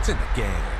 points in the game.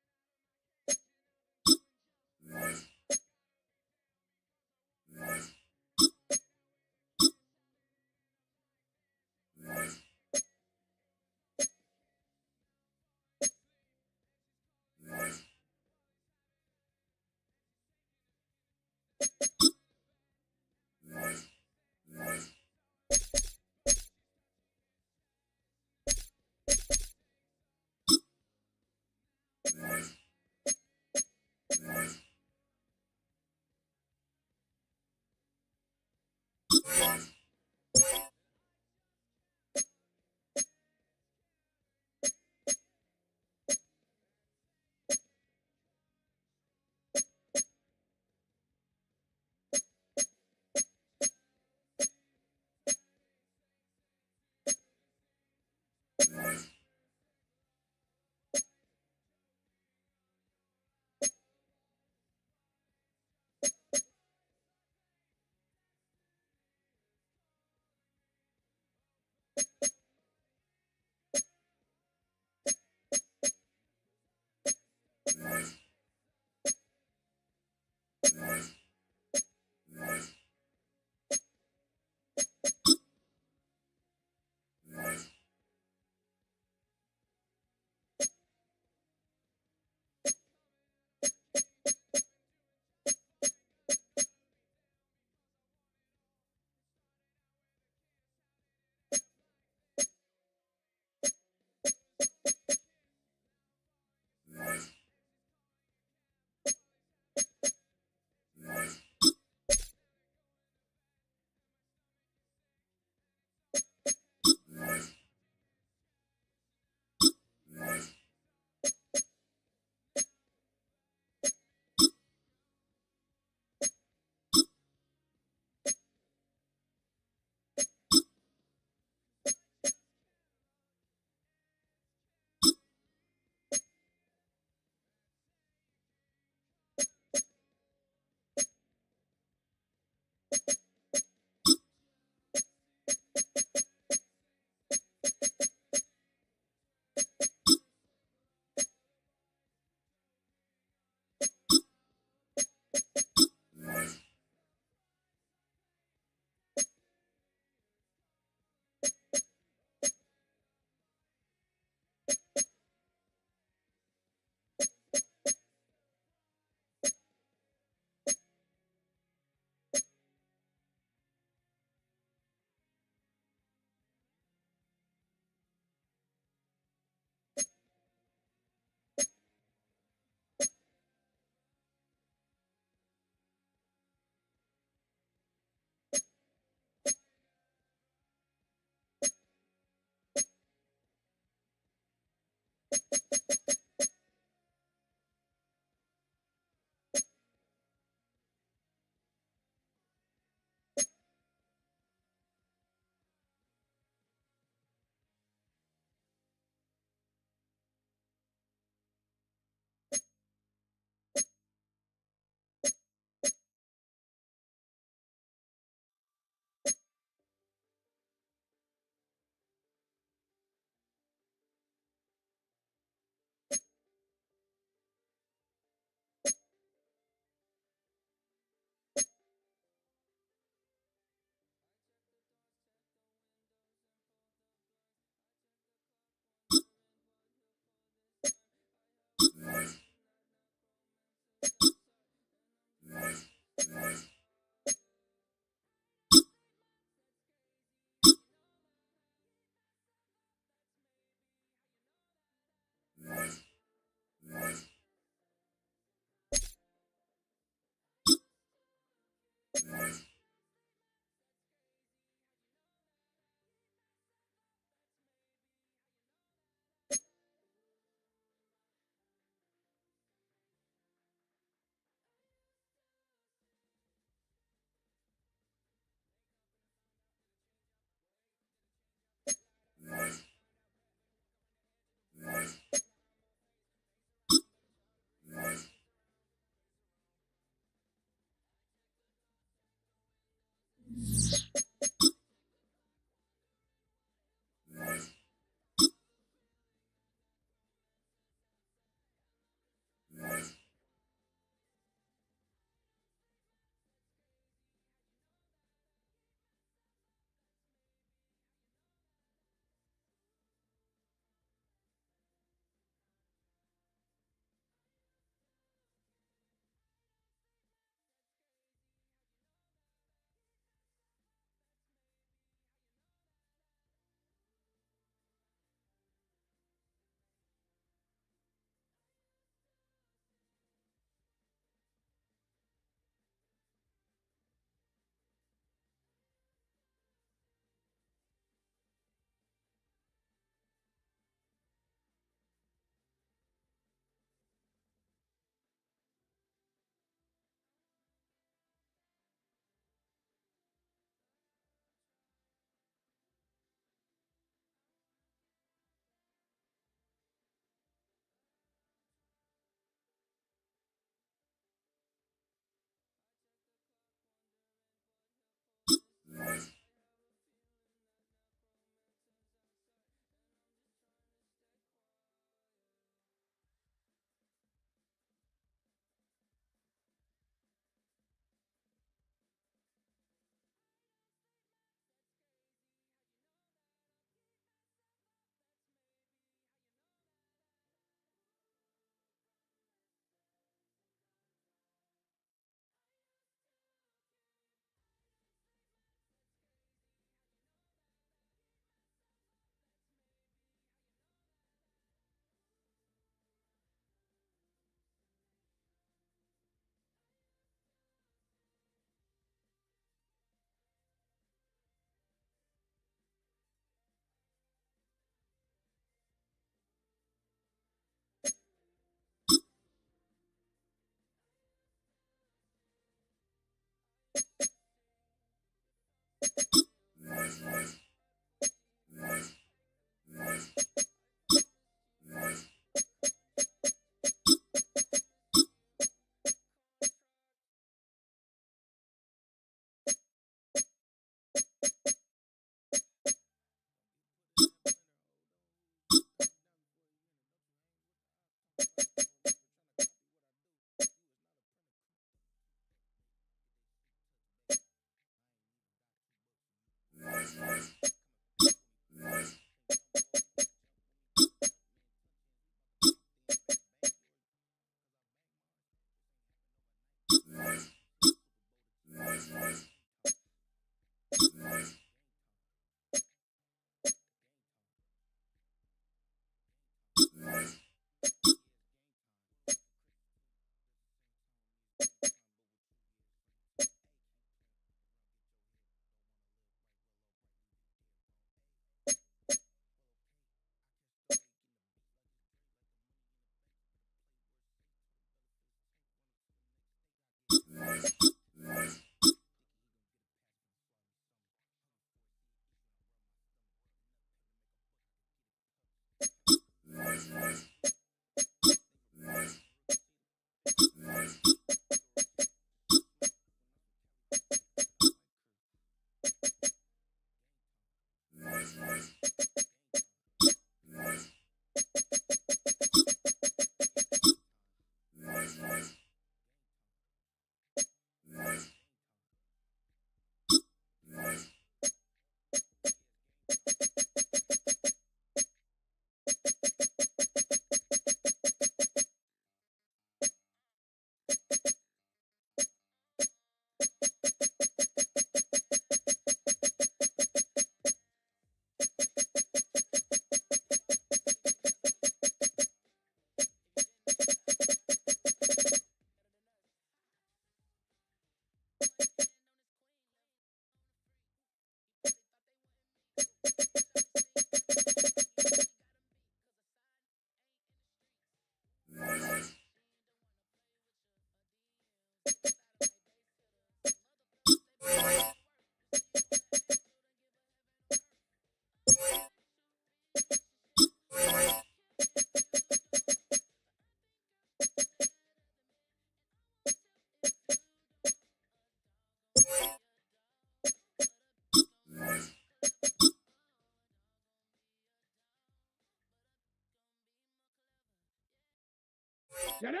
Set it!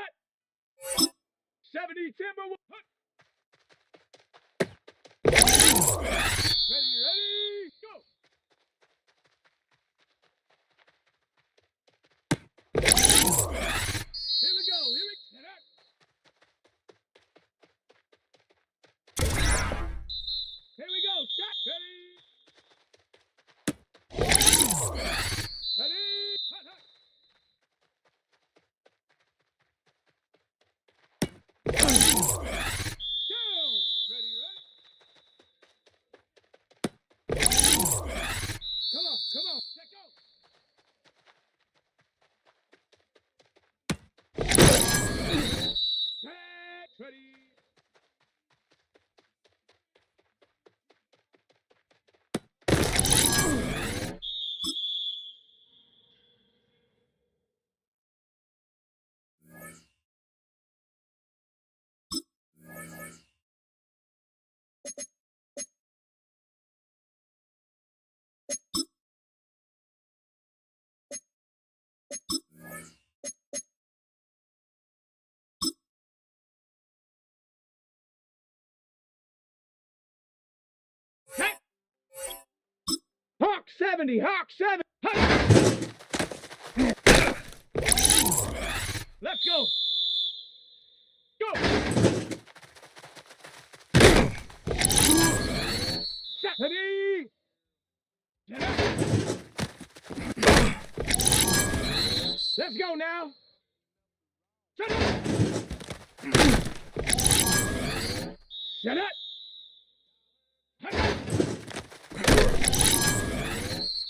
70 Timberwolves! Ready, go! Here we go, set it! Here we go, shot! Ready! Ready! Hot, hot! Down! Ready? Come on, let go! Set! Ready! Set! Hawk 70! Hawk 7! Let's go! Go! Set! Ready! Let's go now! Shut up! Shut up!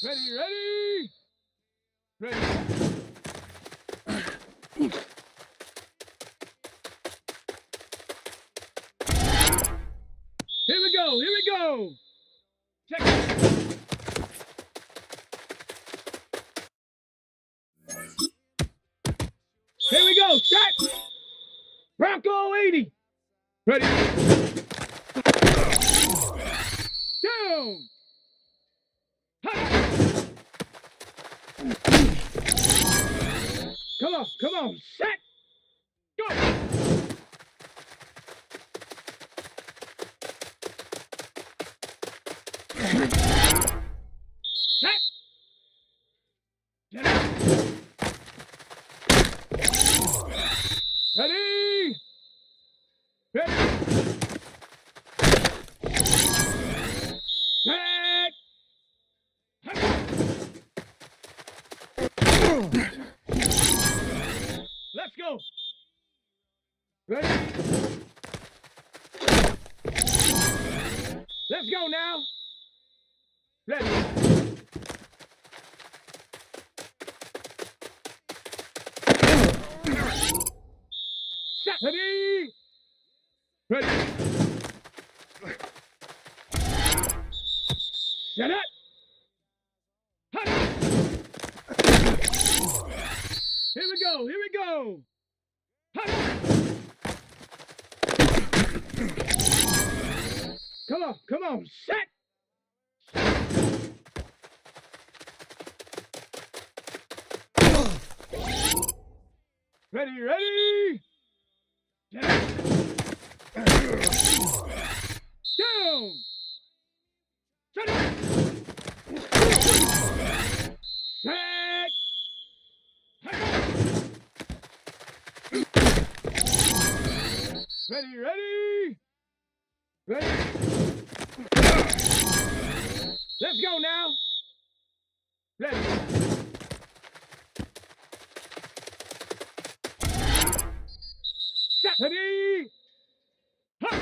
Ready! Ready! go. Here we go. Check it. Here we go. Set. Bronco 80. Ready. Down. Hut. Come on. Set. Go. Set. Get out. Ready. Ready. Set. Let's go. Ready. Let's go now. Ready. Set. Ready. Ready. Set it. Hut. Here we go. Here we go. Hut. Come on. Set. Ready. Down. Set it. Set. Ready. Let's go now. Ready. Set. Ready. Huh.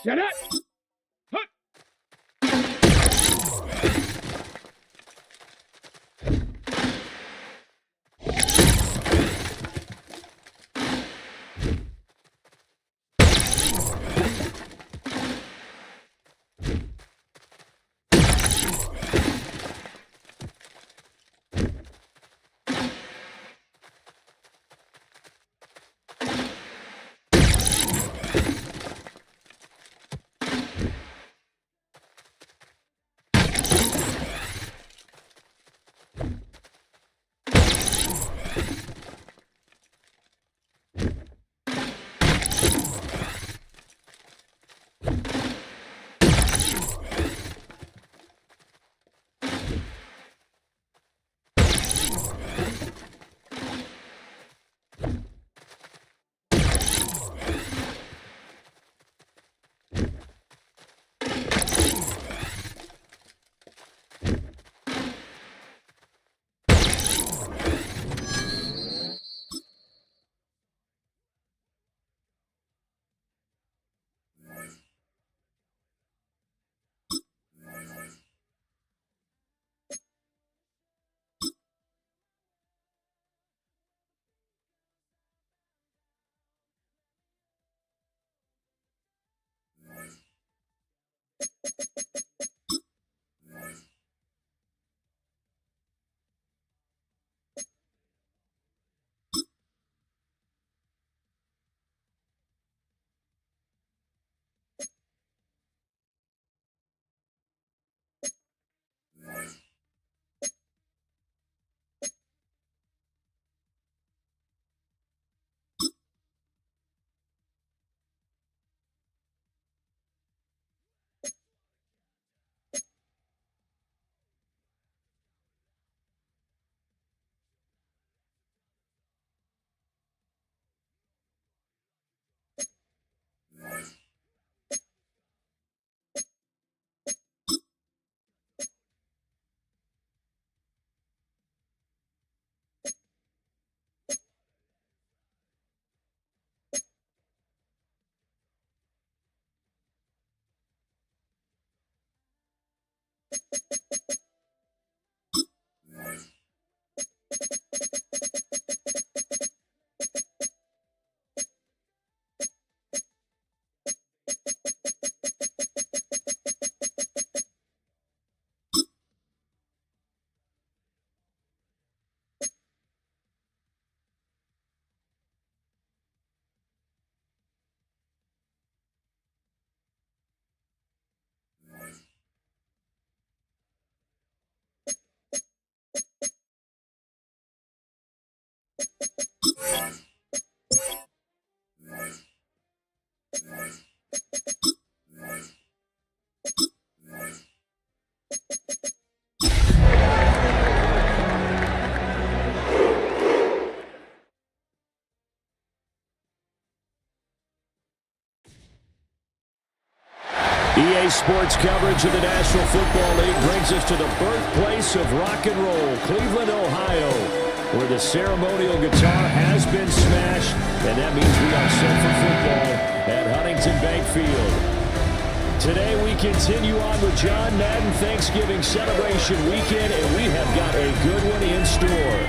Set it. Hut. EA Sports coverage of the National Football League brings us to the birthplace of rock and roll, Cleveland, Ohio, where the ceremonial guitar has been smashed, and that means we are set for football at Huntington Bank Field. Today we continue on with John Madden Thanksgiving celebration weekend, and we have got a good one in store,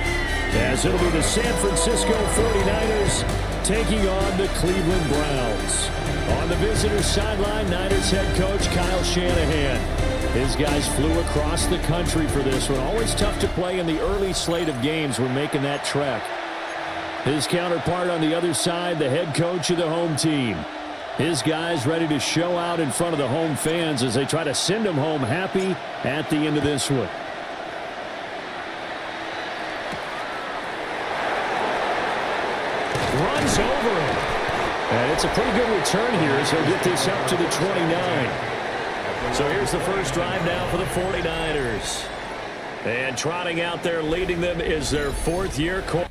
as it'll be the San Francisco 49ers taking on the Cleveland Browns. On the visitor's sideline, Niners head coach Kyle Shanahan. His guys flew across the country for this one. Always tough to play in the early slate of games when making that trek. His counterpart on the other side, the head coach of the home team. His guys ready to show out in front of the home fans as they try to send them home happy at the end of this one. Runs over him. And it's a pretty good return here as he'll get this up to the 29. So here's the first drive now for the 49ers. And trotting out there leading them is their fourth-year quarterback.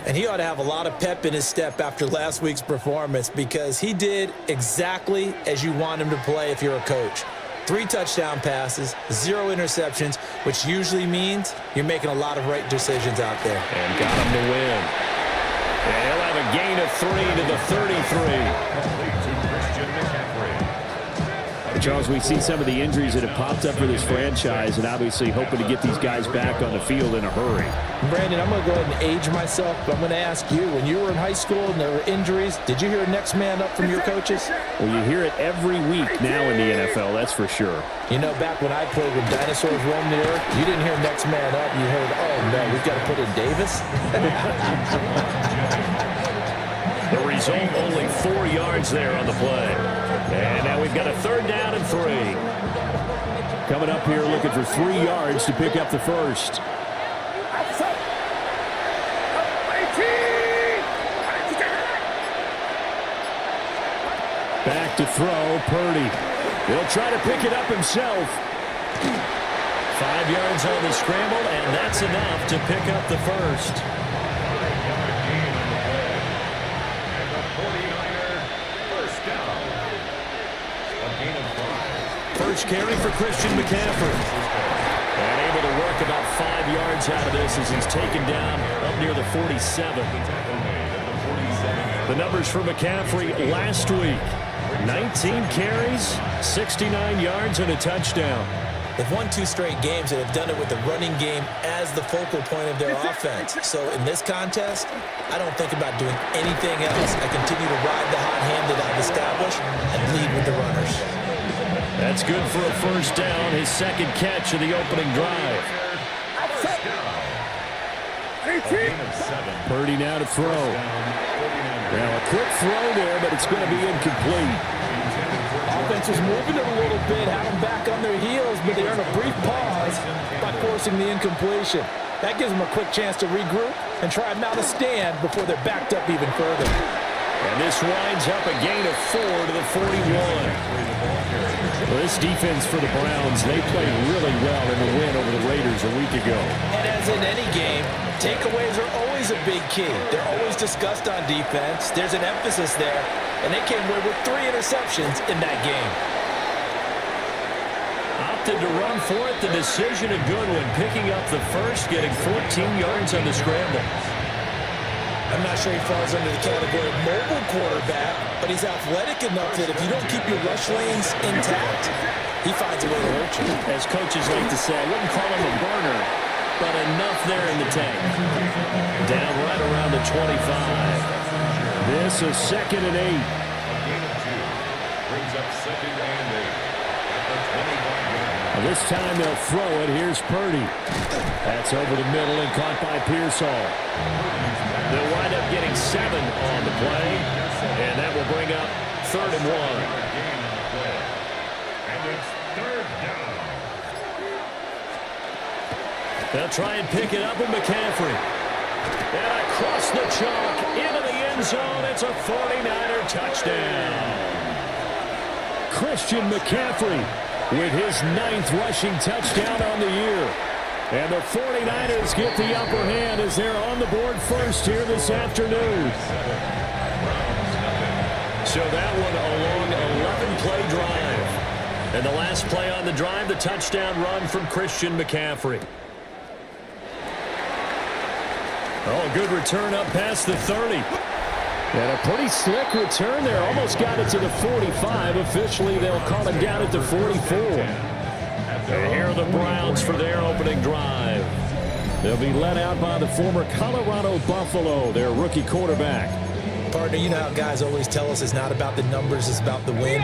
And he ought to have a lot of pep in his step after last week's performance, because he did exactly as you want him to play if you're a coach. 3 touchdown passes, 0 interceptions, which usually means you're making a lot of right decisions out there. And got him to win. And he'll have a gain of 3 to the 33. Charles, we see some of the injuries that have popped up for this franchise, and obviously hoping to get these guys back on the field in a hurry. Brandon, I'm going to go ahead and age myself, but I'm going to ask you, when you were in high school and there were injuries, did you hear next man up from your coaches? Well, you hear it every week now in the NFL, that's for sure. You know, back when I played when dinosaurs roamed the earth, you didn't hear next man up. You heard, oh, no, we've got to put in Davis. The result, only 4 yards there on the play. And now we've got a 3rd down and 3. Coming up here looking for 3 yards to pick up the first. Back to throw, Purdy. He'll try to pick it up himself. 5 yards on the scramble, and that's enough to pick up the first. First carry for Christian McCaffrey. And able to work about 5 yards out of this as he's taken down up near the 47. The numbers for McCaffrey last week. 19 carries, 69 yards, and a touchdown. They've won 2 straight games and have done it with the running game as the focal point of their offense. So in this contest, I don't think about doing anything else. I continue to ride the hot hand that I've established and lead with the runners. That's good for a first down, his second catch of the opening drive. Purdy now to throw. Now a quick throw there, but it's going to be incomplete. Offense was moving it a little bit, had them back on their heels, but they earned a brief pause by forcing the incompletion. That gives them a quick chance to regroup and try and mount a stand before they're backed up even further. And this winds up a gain of 4 to the 41. Well, this defense for the Browns, they played really well in the win over the Raiders a week ago. And as in any game, takeaways are always a big key. They're always discussed on defense. There's an emphasis there, and they came away with 3 interceptions in that game. Opted to run for it. The decision a good one, picking up the first, getting 14 yards on the scramble. I'm not sure he falls under the category of mobile quarterback, but he's athletic enough that if you don't keep your rush lanes intact, he finds a way to hurt you. As coaches like to say, I wouldn't call him a burner, but enough there in the tank. Down right around the 25. This is 2nd and 8. Brings up 2nd and 8. This time they'll throw it. Here's Purdy. That's over the middle and caught by Pearsall. They'll wind up getting 7 on the play, and that will bring up 3rd and 1. And it's 3rd down. They'll try and pick it up with McCaffrey. And across the chalk into the end zone. It's a 49er touchdown. Christian McCaffrey with his 9th rushing touchdown on the year. And the 49ers get the upper hand as they're on the board first here this afternoon. So that one a long 11-play drive. And the last play on the drive, the touchdown run from Christian McCaffrey. Oh, good return up past the 30. And a pretty slick return there. Almost got it to the 45. Officially, they'll call him down at the 44. And here are the Browns for their opening drive. They'll be led out by the former Colorado Buffalo, their rookie quarterback. Partner, you know how guys always tell us it's not about the numbers, it's about the win.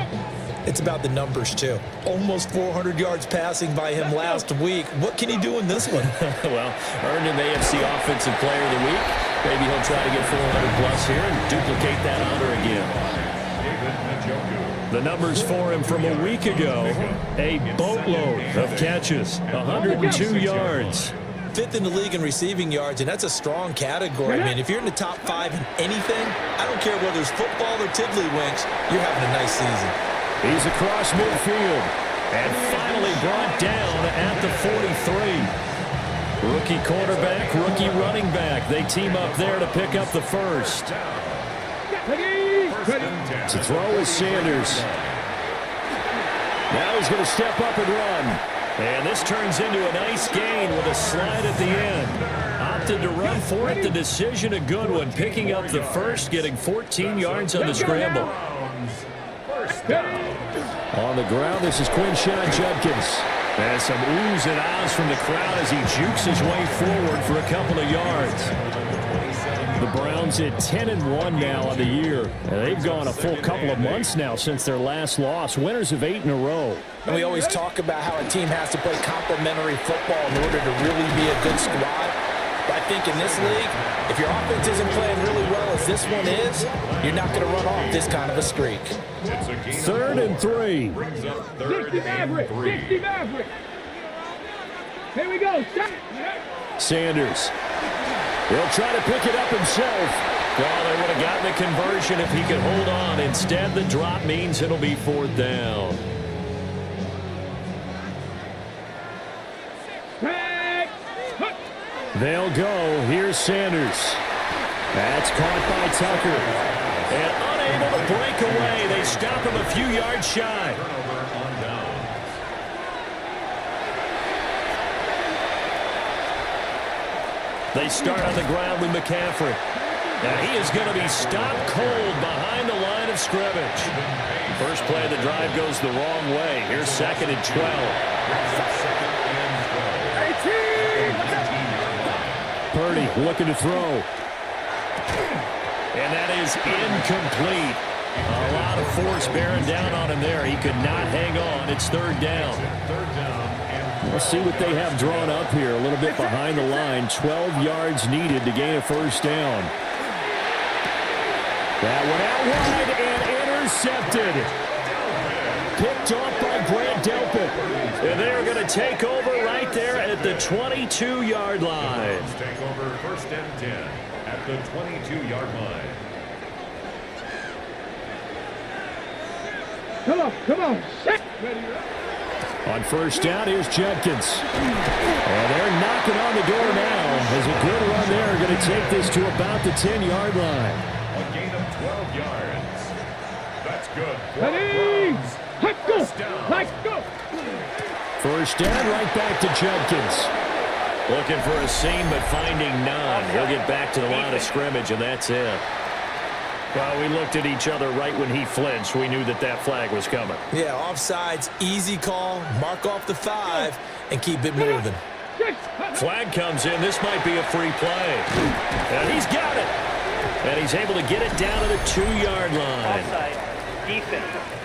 It's about the numbers, too. Almost 400 yards passing by him last week. What can he do in this one? Well, earned an AFC Offensive Player of the Week. Maybe he'll try to get 400-plus here and duplicate that honor again. The numbers for him from a week ago, a boatload of catches, 102 yards. 5th in the league in receiving yards, and that's a strong category. I mean, if you're in the top 5 in anything, I don't care whether it's football or tiddlywinks, you're having a nice season. He's across midfield and finally brought down at the 43. Rookie quarterback, rookie running back. They team up there to pick up the first. To throw is Sanders. Now he's going to step up and run. And this turns into a nice gain with a slide at the end. Opted to run for it. The decision a good one. Picking up the first, getting 14 yards on the scramble. On the ground, this is Quinshawn Judkins. And some oohs and ahs from the crowd as he jukes his way forward for a couple of yards. The Browns at 10-1 now on the year. And they've gone a full couple of months now since their last loss. Winners of 8 in a row. And we always talk about how a team has to play complementary football in order to really be a good squad. But I think in this league, if your offense isn't playing really well as this one is, you're not going to run off this kind of a streak. 3rd and 3. 60 Maverick. 60 Maverick. Here we go. Sanders. He'll try to pick it up himself. Well, they would have gotten the conversion if he could hold on. Instead, the drop means it'll be 4th down. They'll go. Here's Sanders. That's caught by Tucker. And unable to break away. They stop him a few yards shy. They start on the ground with McCaffrey. And he is going to be stopped cold behind the line of scrimmage. First play of the drive goes the wrong way. Here's 2nd and 12. Purdy looking to throw. And that is incomplete. A lot of force bearing down on him there. He could not hang on. It's 3rd down. We'll see what they have drawn up here. A little bit behind the line. 12 yards needed to gain a first down. That one out wide and intercepted. Picked off by Grant Delpit. And they're going to take over right there at the 22-yard line. Take over 1st and 10 at the 22-yard line. Come on. Set. On first down, here's Judkins. And they're knocking on the door now. There's a good run there. Going to take this to about the 10-yard line. A gain of 12 yards. That's good. Ready? Let's go. First down, right back to Judkins. Looking for a seam, but finding none. He'll get back to the line of scrimmage, and that's it. Well, we looked at each other right when he flinched. We knew that that flag was coming. Yeah, offsides, easy call. Mark off the 5 and keep it moving. Flag comes in. This might be a free play. And he's got it. And he's able to get it down to the 2-yard line. Offside. Defense.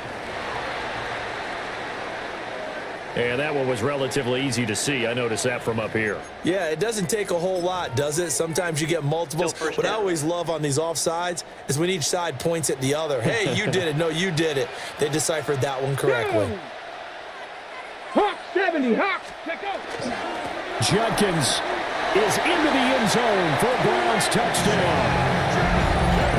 And that one was relatively easy to see. I noticed that from up here. Yeah, it doesn't take a whole lot, does it? Sometimes you get multiples. What I always love on these offsides is when each side points at the other. Hey, you did it. No, you did it. They deciphered that one correctly. Hawk 70. Hawk. Check out. Judkins is into the end zone for a Browns touchdown.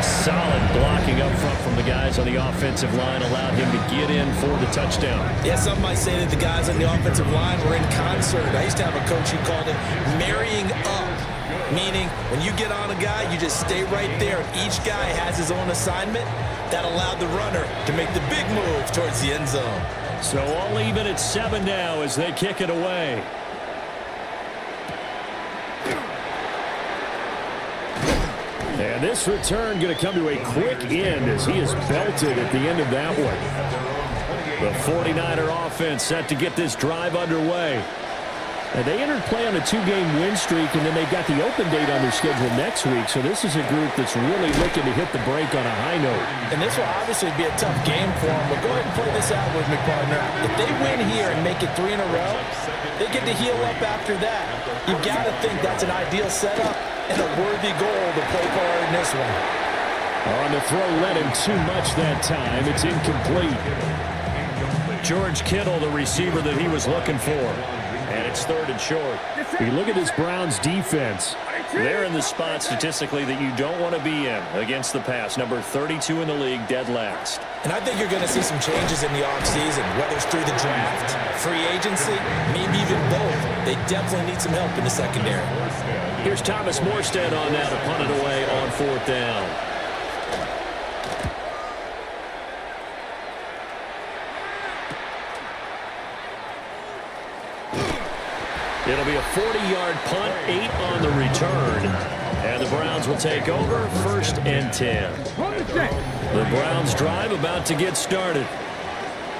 Solid blocking up front from the guys on the offensive line allowed him to get in for the touchdown. Yeah, some might say that the guys on the offensive line were in concert. I used to have a coach who called it marrying up, meaning when you get on a guy, you just stay right there, and each guy has his own assignment. That allowed the runner to make the big move towards the end zone. So all even at 7 now as they kick it away. And this return going to come to a quick end as he is belted at the end of that one. The 49er offense set to get this drive underway. And they entered play on a 2-game win streak, and then they've got the open date on their schedule next week. So this is a group that's really looking to hit the break on a high note. And this will obviously be a tough game for them, but go ahead and play this out with me, partner. If they win here and make it 3 in a row, they get to heal up after that. You've got to think that's an ideal setup and a worthy goal to play for in this one. On the throw, led him too much that time. It's incomplete. George Kittle, the receiver that he was looking for. And it's 3rd and short. You look at this Browns defense. They're in the spot statistically that you don't want to be in against the pass. Number 32 in the league, dead last. And I think you're going to see some changes in the offseason, whether it's through the draft, free agency, maybe even both. They definitely need some help in the secondary. Here's Thomas Morstead on that to punt it away on 4th down. It'll be a 40-yard punt, 8 on the return. And the Browns will take over 1st and 10. The Browns drive about to get started.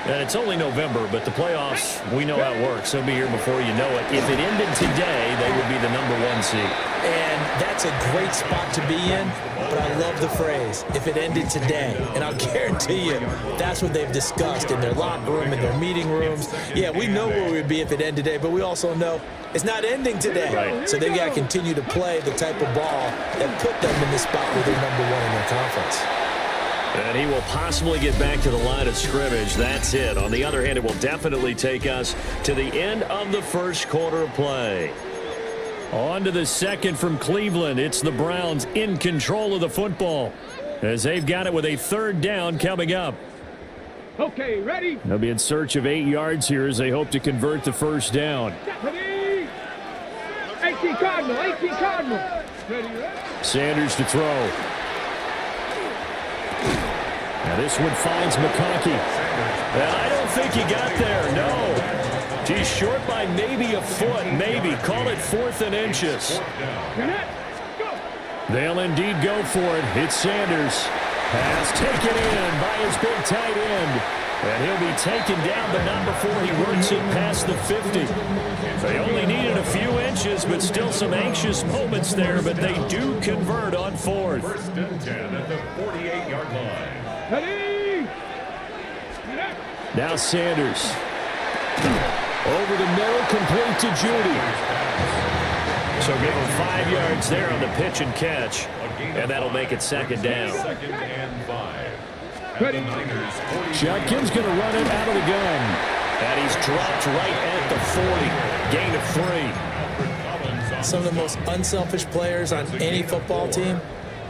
And it's only November, but the playoffs, we know how it works. They'll be here before you know it. If it ended today, they would be the number 1 seed. And that's a great spot to be in, but I love the phrase, if it ended today. And I'll guarantee you, that's what they've discussed in their locker room, in their meeting rooms. Yeah, we know where we'd be if it ended today, but we also know it's not ending today. Right. So they've got to continue to play the type of ball that put them in the spot where they're number 1 in their conference. And he will possibly get back to the line of scrimmage. That's it. On the other hand, it will definitely take us to the end of the first quarter of play. On to the second from Cleveland. It's the Browns in control of the football as they've got it with a 3rd down coming up. Okay, ready? They'll be in search of 8 yards here as they hope to convert the first down. Ready? 18 Cardinal. Ready? Sanders to throw. Now this one finds McConkey. And I don't think he got there, no. He's short by maybe a foot, maybe. Call it 4th and inches. They'll indeed go for it. It's Sanders. Pass taken in by his big tight end. And he'll be taken down, but not before he works it past the 50. They only needed a few inches, but still some anxious moments there, but they do convert on 4th. 1st and 10 at the 48-yard line. Ready? Now Sanders. Over the middle, complete to Judy. So give him 5 yards there on the pitch and catch, and that'll make it 2nd down. 2nd and 5. Ready? Judkins going to run it out of the gun. And he's dropped right at the 40. Gain of 3. Some of the most unselfish players on any football team,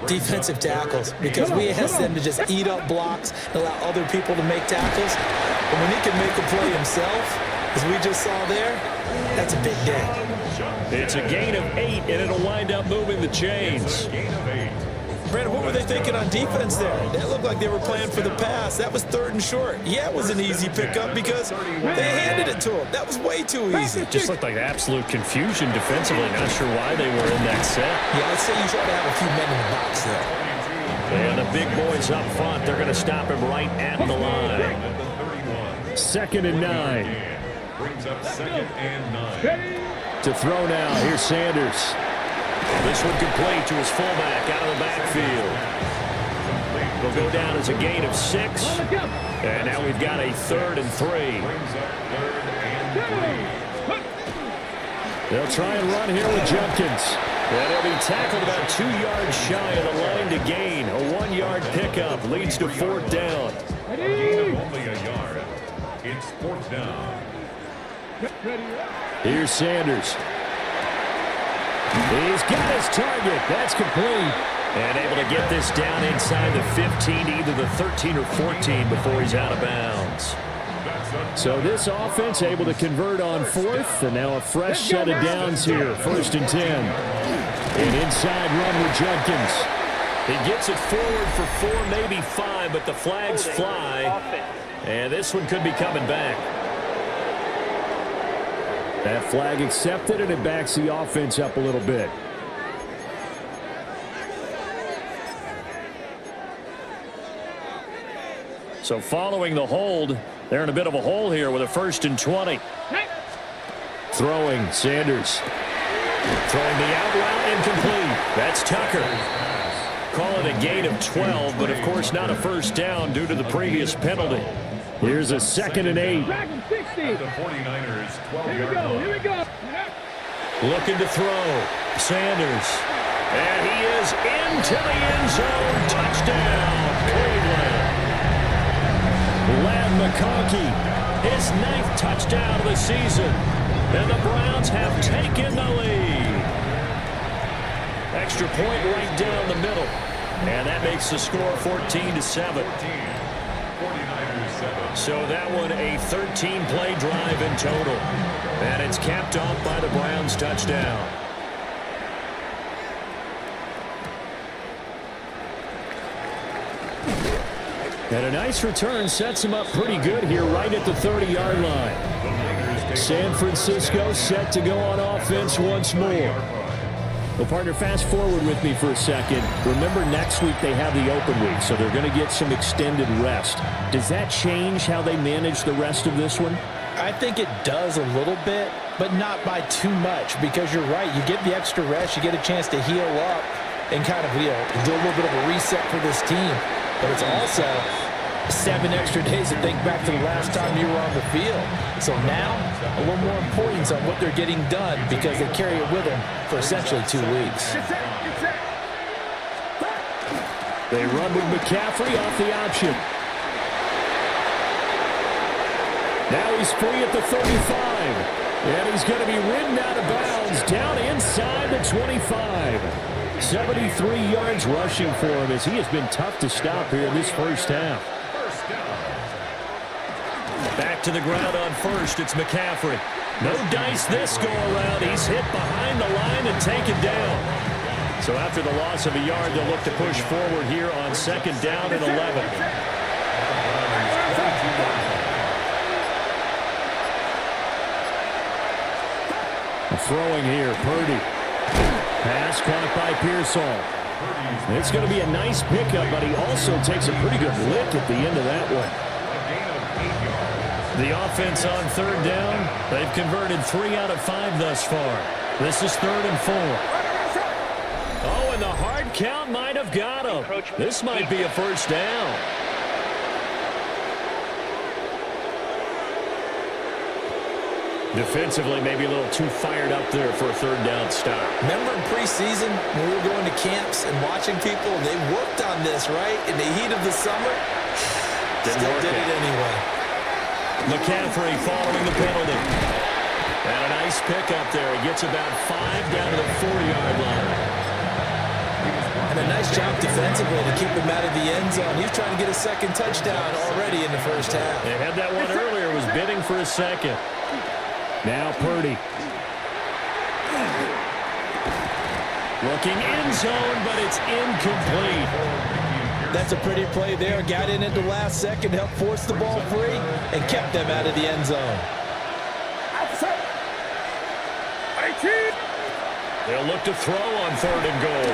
defensive tackles, because we ask them to just eat up blocks and allow other people to make tackles. But when he can make a play himself, as we just saw there, that's a big day. It's a gain of 8, and it'll wind up moving the chains. Brandon, what were they thinking on defense there? That looked like they were playing for the pass. That was 3rd and short. Yeah, it was an easy pickup because they handed it to him. That was way too easy. Just looked like absolute confusion defensively. Not sure why they were in that set. Yeah, I'd say you try to have a few men in the box there. And the big boys up front, they're going to stop him right at the line. 2nd and 9. Brings up 2nd and 9. To throw now, here's Sanders. This one complete to his fullback out of the backfield. He'll go down as a gain of 6. And now we've got a 3rd and 3. They'll try and run here with Judkins. And he'll be tackled about 2 yards shy of the line to gain. A 1-yard pickup leads to 4th down. A gain of only a yard. It's 4th down. Here's Sanders. He's got his target. That's complete. And able to get this down inside the 15, either the 13 or 14 before he's out of bounds. So this offense able to convert on 4th, and now a fresh set of downs here. 1st and 10. An inside run with Judkins. He gets it forward for 4, maybe 5, but the flags fly. And this one could be coming back. That flag accepted, and it backs the offense up a little bit. So following the hold, they're in a bit of a hole here with a 1st and 20. Throwing, Sanders. Throwing the out route, incomplete. That's Tucker. Call it a gain of 12, but of course not a 1st down due to the previous penalty. Here's a 2nd and 8. The 49ers 12-yard line. Here we go. Looking to throw. Sanders. And he is into the end zone. Touchdown, Cleveland. Lad McConkey, his 9th touchdown of the season. And the Browns have taken the lead. Extra point right down the middle. And that makes the score 14-7. So that one a 13-play drive in total. And it's capped off by the Browns touchdown. And a nice return sets him up pretty good here right at the 30-yard line. San Francisco set to go on offense once more. Well, partner, fast forward with me for a second. Remember, next week they have the open week, so they're going to get some extended rest. Does that change how they manage the rest of this one? I think it does a little bit, but not by too much, because you're right. You get the extra rest, you get a chance to heal up and kind of, do a little bit of a reset for this team. But it's also 7 extra days to think back to the last time you were on the field. So now, a little more importance on what they're getting done because they carry it with them for essentially 2 weeks. They run with McCaffrey off the option. Now he's free at the 35. And he's going to be ridden out of bounds down inside the 25. 73 yards rushing for him as he has been tough to stop here in this first half. Back to the ground on 1st. It's McCaffrey. No dice this go around. He's hit behind the line and taken down. So after the loss of a yard, they'll look to push forward here on 2nd down and 11. Throwing here, Purdy. Pass caught by Pearsall. It's going to be a nice pickup, but he also takes a pretty good lick at the end of that one. A gain of 8 yards. The offense on third down. They've converted 3 out of 5 thus far. This is 3rd and 4. Oh, and the hard count might have got him. This might be a first down. Defensively, maybe a little too fired up there for a 3rd down stop. Remember in preseason when we were going to camps and watching people, they worked on this, right? In the heat of the summer, still did it anyway. McCaffrey following the penalty. And a nice pickup there. He gets about 5 down to the 4-yard line. And a nice job defensively to keep him out of the end zone. He's trying to get a second touchdown already in the first half. They had that one earlier, was bidding for a second. Now Purdy. Looking end zone, but it's incomplete. That's a pretty play there. Got in at the last second, helped force the ball free, and kept them out of the end zone. They'll look to throw on 3rd and goal.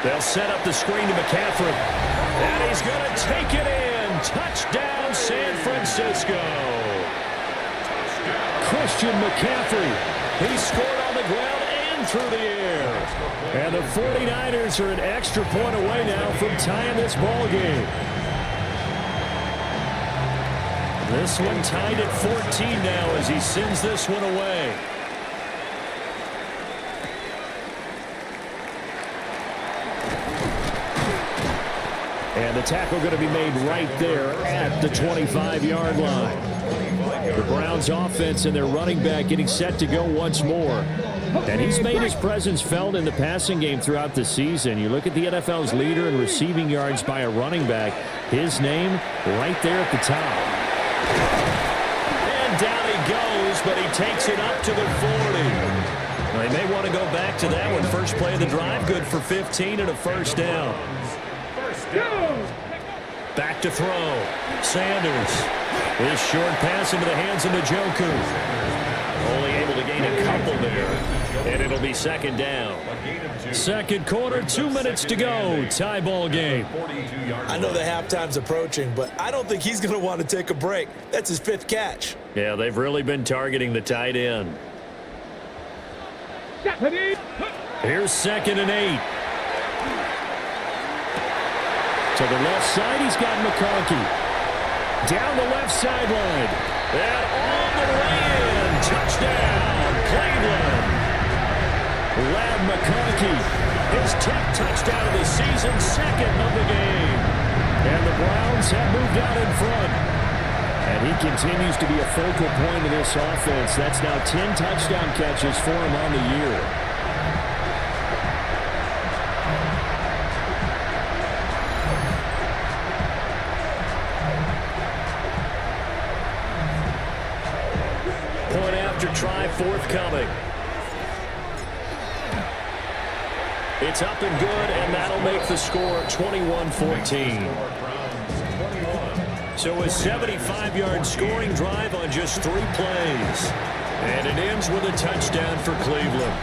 They'll set up the screen to McCaffrey. And he's going to take it in. Touchdown, San Francisco. Christian McCaffrey. He scored on the ground and through the air. And the 49ers are an extra point away now from tying this ball game. This one tied at 14 now as he sends this one away. And the tackle going to be made right there at the 25-yard line. The Browns offense and their running back getting set to go once more. And he's made his presence felt in the passing game throughout the season. You look at the NFL's leader in receiving yards by a running back. His name right there at the top. And down he goes, but he takes it up to the 40. They may want to go back to that one. First play of the drive, good for 15 and a first down. Back to throw. Sanders. This short pass into the hands of Njoku. Only able to gain a couple there. And it'll be 2nd down. 2nd quarter, 2 minutes to go. Tie ball game. I know the halftime's approaching, but I don't think he's going to want to take a break. That's his 5th catch. Yeah, they've really been targeting the tight end. Here's 2nd and 8. To the left side, he's got McConkey. Down the left sideline. And all the way in. Touchdown, Cleveland. Lab McConkey. His 10th touchdown of the season, 2nd of the game. And the Browns have moved out in front. And he continues to be a focal point of this offense. That's now 10 touchdown catches for him on the year. Try forthcoming. It's up and good, and that'll make the score 21-14. So a 75-yard scoring drive on just 3 plays. And it ends with a touchdown for Cleveland.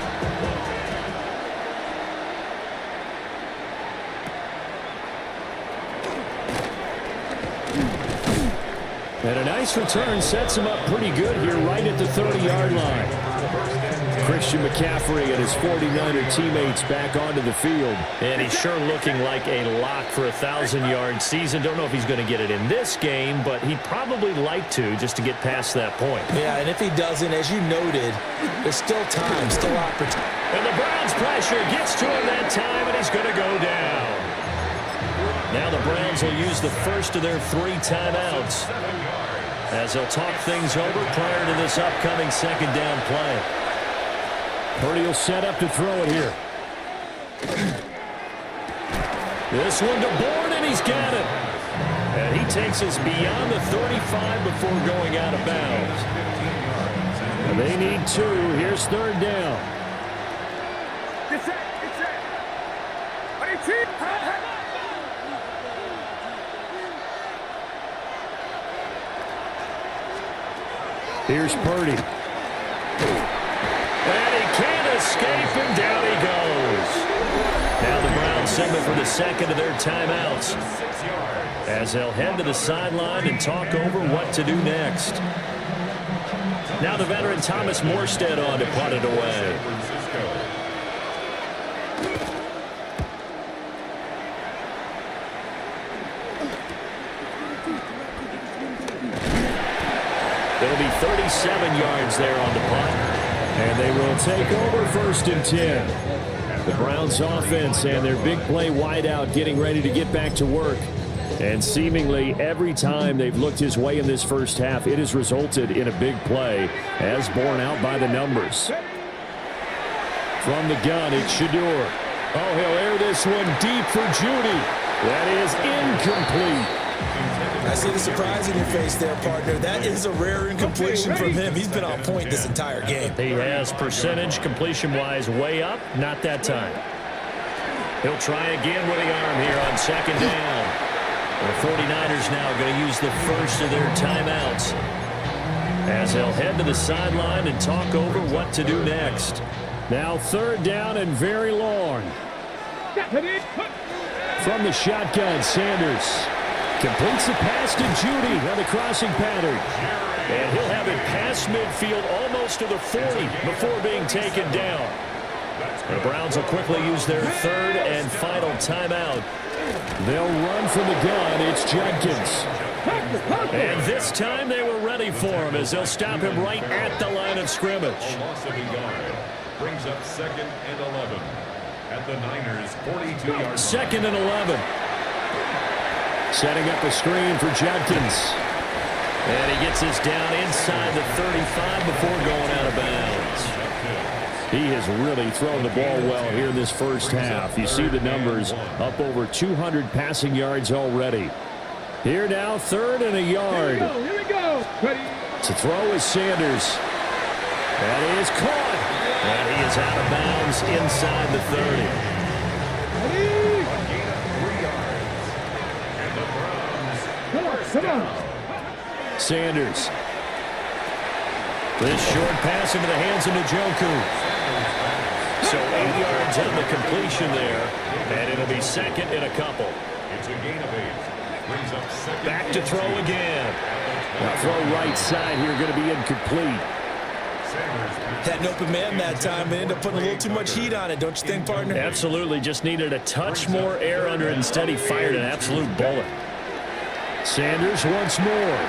And a nice return sets him up pretty good here right at the 30-yard line. Christian McCaffrey and his 49er teammates back onto the field. And he's sure looking like a lock for a 1,000-yard season. Don't know if he's going to get it in this game, but he'd probably like to just to get past that point. Yeah, and if he doesn't, as you noted, there's still time, still opportunity. And the Browns pressure gets to him that time, and he's going to go down. Now the Browns will use the first of their 3 timeouts as they'll talk things over prior to this upcoming 2nd down play. Purdy will set up to throw it here. This one to Bourne, and he's got it. And he takes us beyond the 35 before going out of bounds. And they need 2. Here's 3rd down. Here's Purdy. And he can't escape, and down he goes. Now the Browns signal for the second of their timeouts, as they'll head to the sideline and talk over what to do next. Now the veteran Thomas Morstead on to punt it away. It'll be 37 yards there on the punt. And they will take over 1st and 10. The Browns offense and their big play wideout getting ready to get back to work. And seemingly every time they've looked his way in this first half, it has resulted in a big play, as borne out by the numbers. From the gun, it's Shador. Oh, he'll air this one deep for Judy. That is incomplete. I see the surprise in your face there, partner. That is a rare incompletion from him. He's been on point this entire game. He has percentage completion-wise way up. Not that time. He'll try again with the arm here on 2nd down. The 49ers now going to use the first of their timeouts, as they'll head to the sideline and talk over what to do next. Now 3rd down and very long. From the shotgun, Sanders completes the pass to Judy on the crossing pattern. And he'll have it past midfield almost to the 40 before being taken down. The Browns will quickly use their 3rd and final timeout. They'll run from the gun. It's Judkins. And this time they were ready for him, as they'll stop him right at the line of scrimmage. Loss of a yard brings up 2nd and 11 at the Niners' 42-yard line. 2nd and 11. Setting up a screen for Judkins. And he gets this down inside the 35 before going out of bounds. He has really thrown the ball well here in this first half. You see the numbers, up over 200 passing yards already. Here now, 3rd and a yard. Here we go. Ready. To throw is Sanders. That is caught. And he is out of bounds inside the 30. Ready. A gain of 3 yards. And the Browns Come on. Sanders. This short pass into the hands of Njoku. So 8 yards on the completion there, and it'll be 2nd and a couple. It's a gain of 8. Brings up 2nd. Back to throw again. Now throw right side here, going to be incomplete. Had an open man that time, but ended up putting a little too much heat on it, don't you think, partner? Absolutely, just needed a touch more air under it. Instead, he fired an absolute bullet. Sanders once more.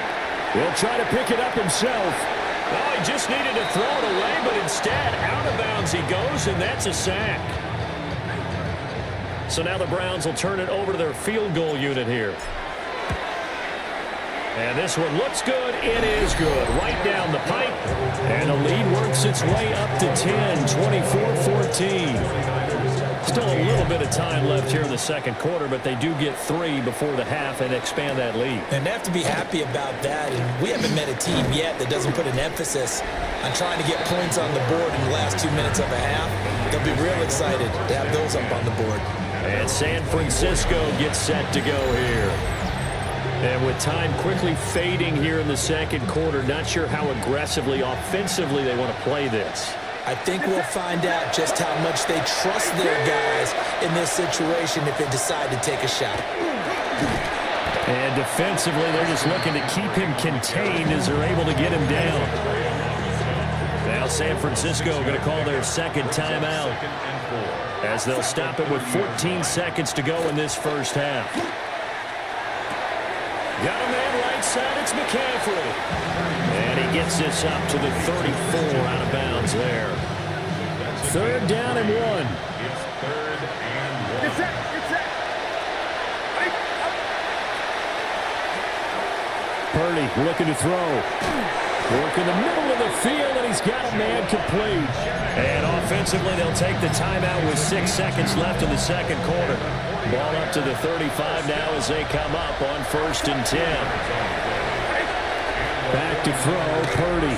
He'll try to pick it up himself. Oh, he just needed to throw it away, but instead, out of bounds he goes, and that's a sack. So now the Browns will turn it over to their field goal unit here. And this one looks good. It is good. Right down the pipe. And the lead works its way up to 10, 24-14. Still a little bit of time left here in the second quarter, but they do get 3 before the half and expand that lead. And they have to be happy about that. And we haven't met a team yet that doesn't put an emphasis on trying to get points on the board in the last 2 minutes of a half. They'll be real excited to have those up on the board. And San Francisco gets set to go here. And with time quickly fading here in the second quarter, not sure how aggressively, offensively they want to play this. I think we'll find out just how much they trust their guys in this situation if they decide to take a shot. And defensively, they're just looking to keep him contained as they're able to get him down. Now San Francisco going to call their second timeout, as they'll stop it with 14 seconds to go in this first half. Got a man right side, it's McCaffrey. And he gets this up to the 34 out of bounds there. 3rd down and 1. It's 3rd and 1. Get set. Get set. Purdy looking to throw. Work in the middle of the field, and he's got a man complete. And offensively, they'll take the timeout with 6 seconds left in the second quarter. Ball up to the 35 now as they come up on 1st and 10. Back to throw, Purdy.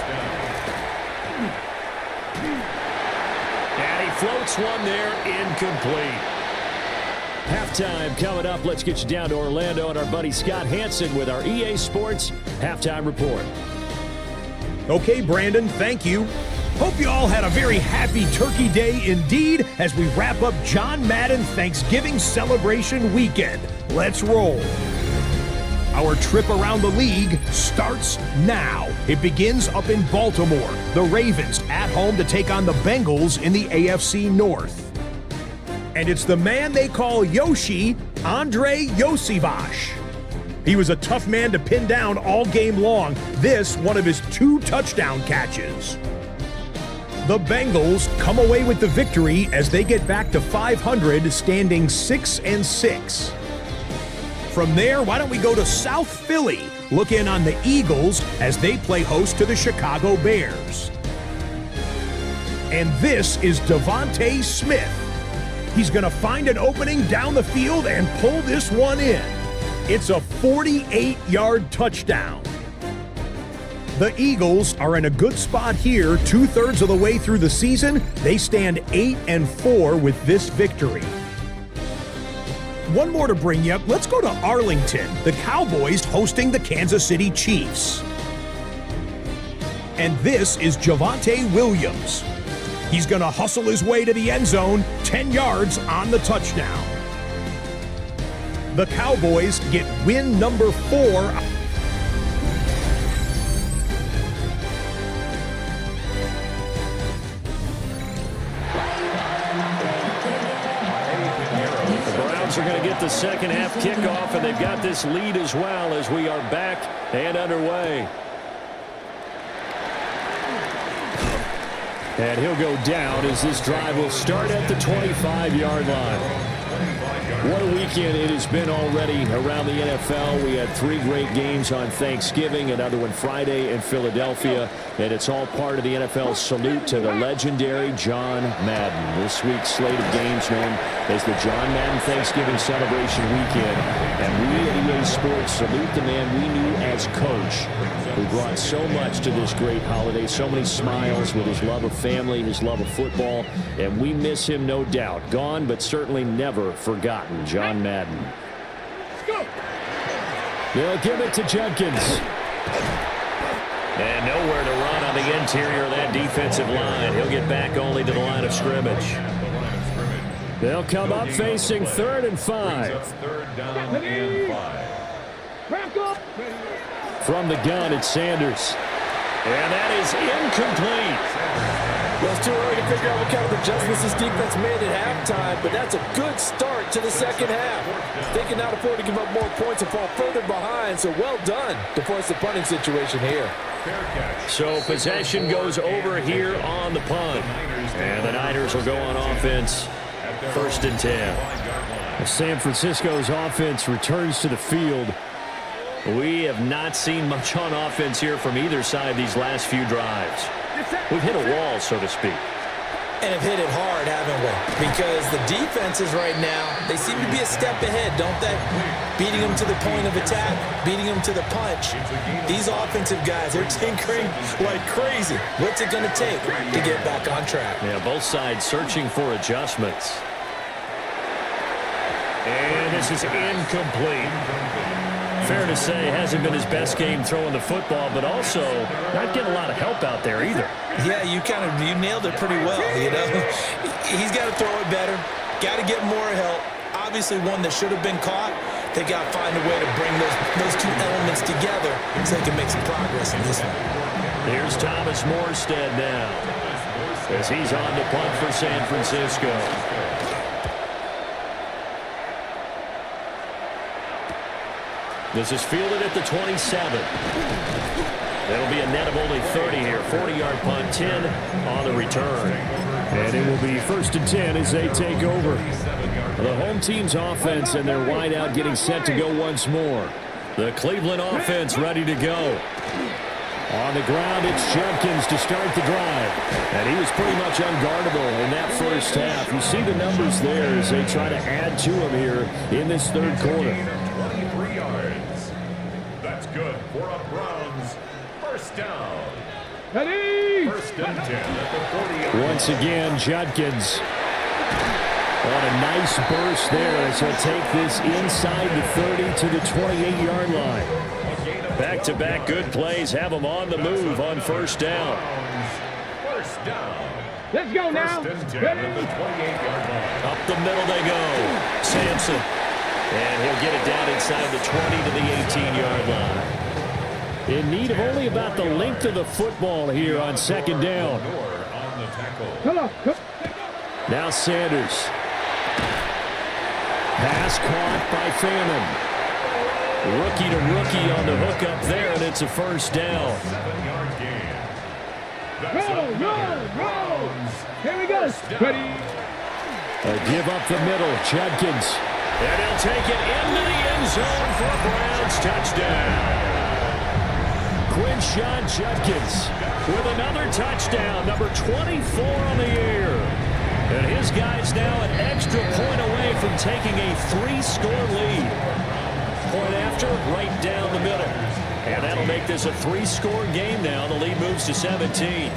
And he floats one there, incomplete. Halftime coming up. Let's get you down to Orlando and our buddy Scott Hansen with our EA Sports Halftime Report. Okay, Brandon, thank you. Hope you all had a very happy Turkey Day indeed as we wrap up John Madden Thanksgiving celebration weekend. Let's roll. Our trip around the league starts now. It begins up in Baltimore. The Ravens at home to take on the Bengals in the AFC North. And it's the man they call Yoshi, Andre Yosivash. He was a tough man to pin down all game long. This, one of his 2 touchdown catches. The Bengals come away with the victory as they get back to 500, standing 6-6. From there, why don't we go to South Philly, look in on the Eagles as they play host to the Chicago Bears. And this is Devontae Smith. He's going to find an opening down the field and pull this one in. It's a 48-yard touchdown. The Eagles are in a good spot here, 2/3 of the way through the season. They stand 8-4 with this victory. One more to bring you up. Let's go to Arlington. The Cowboys hosting the Kansas City Chiefs. And this is Javonte Williams. He's going to hustle his way to the end zone, 10 yards on the touchdown. The Cowboys get win number 4. Are going to get the second half kickoff, and they've got this lead as well as we are back and underway. And he'll go down as this drive will start at the 25-yard line. What a weekend it has been already around the NFL. We had 3 great games on Thanksgiving, another one Friday in Philadelphia, and it's all part of the NFL salute to the legendary John Madden. This week's slate of games known as the John Madden Thanksgiving Celebration Weekend. And we at EA Sports salute the man we knew as coach, who brought so much to this great holiday, so many smiles with his love of family, his love of football, and we miss him, no doubt. Gone, but certainly never forgotten. John Madden. They'll give it to Judkins. And nowhere to run on the interior of that defensive line. He'll get back only to the line of scrimmage. They'll come up facing 3rd and 5. From the gun, it's Sanders. And that is incomplete. Well, it's too early to figure out what kind of adjustments this defense made at halftime, but that's a good start to the second half. They can now afford to give up more points and fall further behind, so well done to force the punting situation here. So possession goes over here on the punt. And the Niners will go on offense. 1st and 10. San Francisco's offense returns to the field. We have not seen much on offense here from either side these last few drives. We've hit a wall, so to speak. And have hit it hard, haven't we? Because the defenses right now, they seem to be a step ahead, don't they? Beating them to the point of attack, beating them to the punch. These offensive guys, they're tinkering like crazy. What's it going to take to get back on track? Yeah, both sides searching for adjustments. And this is incomplete. Fair to say, hasn't been his best game throwing the football, but also not getting a lot of help out there either. Yeah, you nailed it pretty well, you know. He's got to throw it better, got to get more help. Obviously one that should have been caught. They got to find a way to bring those 2 elements together so they can make some progress in this one. Here's Thomas Morstead now as he's on to punt for San Francisco. This is fielded at the 27. That'll be a net of only 30 here. 40-yard punt, 10 on the return. And it will be 1st and 10 as they take over. The home team's offense and their wideout getting set to go once more. The Cleveland offense ready to go. On the ground, it's Judkins to start the drive. And he was pretty much unguardable in that first half. You see the numbers there as they try to add to him here in this 3rd quarter. 23 yards. That's good for a Browns 1st down. Ready? 1st and 10 at the 40. Once again, Judkins on a nice burst there as he'll take this inside the 30 to the 28-yard line. Back-to-back good plays have him on the move on 1st down. 1st down. Let's go now. First and 10 at the 28-yard line. Up the middle they go. Sampson. And he'll get it down inside the 20 to the 18-yard line. In need of only about the length of the football here on second down. Come on. Now Sanders. Pass caught by Fannin. Rookie to rookie on the hook up there, and it's a first down. 7-yard gain. Roll. Here we go. Ready. A give up the middle. Judkins. And he'll take it into the end zone for a Browns touchdown. Quinshon Judkins with another touchdown, number 24 on the year. And his guy's now an extra point away from taking a 3-score lead. Point after, right down the middle. And that'll make this a 3-score game now. The lead moves to 17.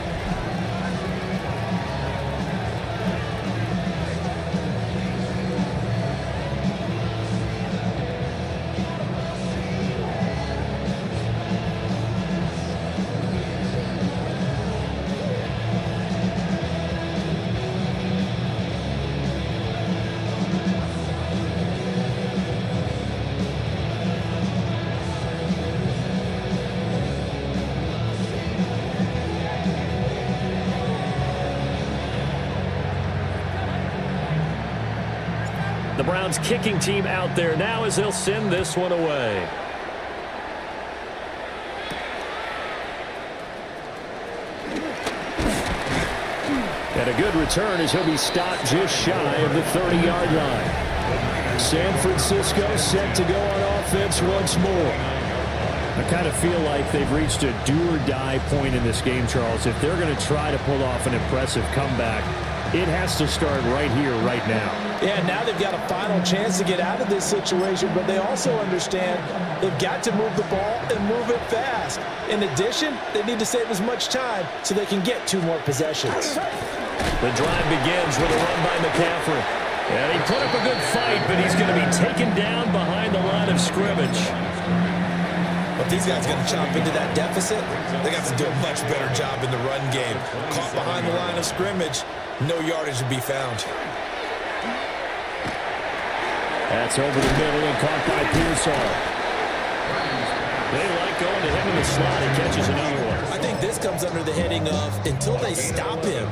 The Browns kicking team out there now as they'll send this one away. And a good return as he'll be stopped just shy of the 30-yard line. San Francisco set to go on offense once more. I kind of feel like they've reached a do-or-die point in this game, Charles. If they're going to try to pull off an impressive comeback, it has to start right here, right now. Yeah, now they've got a final chance to get out of this situation, but they also understand they've got to move the ball and move it fast. In addition, they need to save as much time so they can get 2 more possessions. The drive begins with a run by McCaffrey. And he put up a good fight, but he's going to be taken down behind the line of scrimmage. But these guys got to chop into that deficit. They got to do a much better job in the run game. Caught behind the line of scrimmage, no yardage to be found. That's over the middle and caught by Pearsall. They like going to him in the slot. He catches another one. I think this comes under the heading of until they stop him,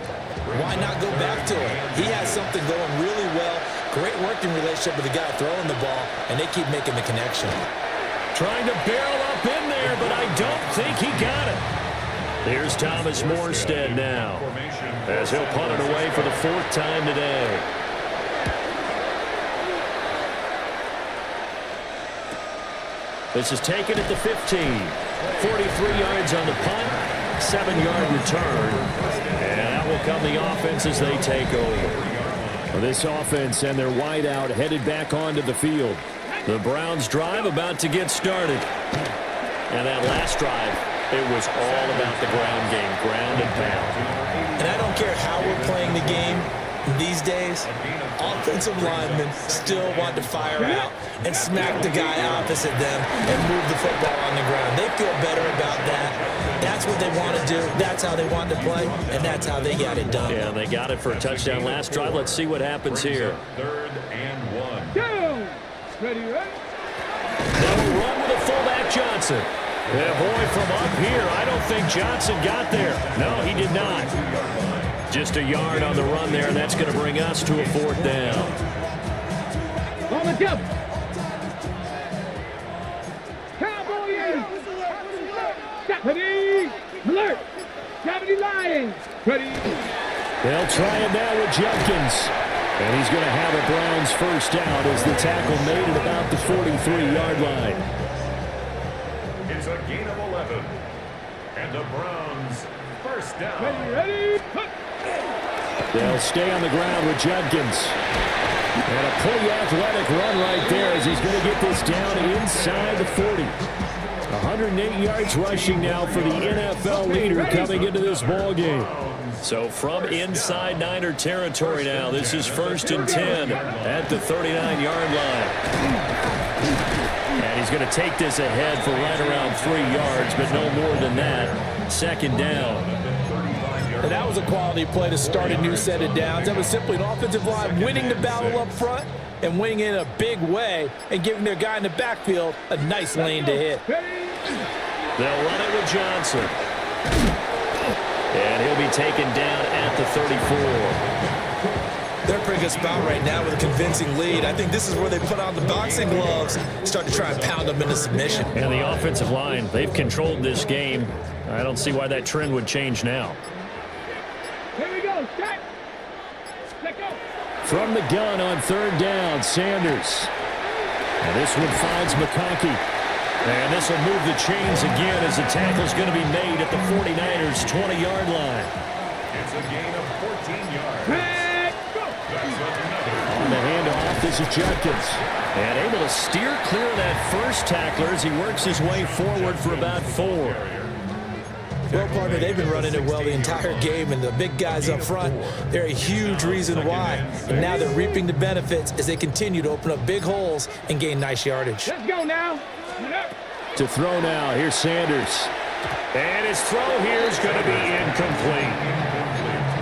why not go back to him? He has something going really well. Great working relationship with the guy throwing the ball, and they keep making the connection. Trying to barrel up in there, but I don't think he got it. Here's Thomas Morstead now, as he'll punt it away for the 4th time today. This is taken at the 15. 43 yards on the punt, 7-yard return. And that will come the offense as they take over. This offense and their wideout headed back onto the field. The Browns drive about to get started. And that last drive, it was all about the ground game, ground and pound. And I don't care how we're playing the game these days, offensive linemen still want to fire out and smack the guy opposite them and move the football on the ground. They feel better about that. That's what they want to do. That's how they want to play, and that's how they got it done. Yeah, they got it for a touchdown last drive. Let's see what happens here. 3rd and 1. Go! Ready? They'll run with a fullback Johnson. Yeah, boy, from up here, I don't think Johnson got there. No, he did not. Just a yard on the run there, and that's going to bring us to a 4th down. On the jump. Cowboy 80. Ready. Alert. Gravity Lions. Ready. They'll try it now with Judkins. And he's going to have a Browns first down as the tackle made at about the 43-yard line. It's a gain of 11. And the Browns first down. Ready. They'll stay on the ground with Judkins. And a pretty athletic run right there as he's going to get this down inside the 40. 108 yards rushing now for the NFL leader coming into this ball game. So from inside Niner territory now, this is 1st and 10 at the 39-yard line. And he's going to take this ahead for right around 3 yards, but no more than that. 2nd down. And that was a quality play to start a new set of downs. That was simply an offensive line winning the battle up front and winning it in a big way and giving their guy in the backfield a nice lane to hit. They'll run it with Johnson. And he'll be taken down at the 34. They're in a pretty good spot right now with a convincing lead. I think this is where they put on the boxing gloves, start to try and pound them into submission. And the offensive line, they've controlled this game. I don't see why that trend would change now. Here we go. Set. Let go. From the gun on third down, Sanders. And this one finds McConkey. And this will move the chains again as the tackle's going to be made at the 49ers' 20-yard line. It's a gain of 14 yards. On the handoff, this is Judkins. And able to steer clear of that first tackler as he works his way forward for about 4. Well, partner, they've been running it well the entire game, and the big guys up front, they're a huge reason why. And now they're reaping the benefits as they continue to open up big holes and gain nice yardage. Let's go now. To throw now, here's Sanders. And his throw here is going to be incomplete.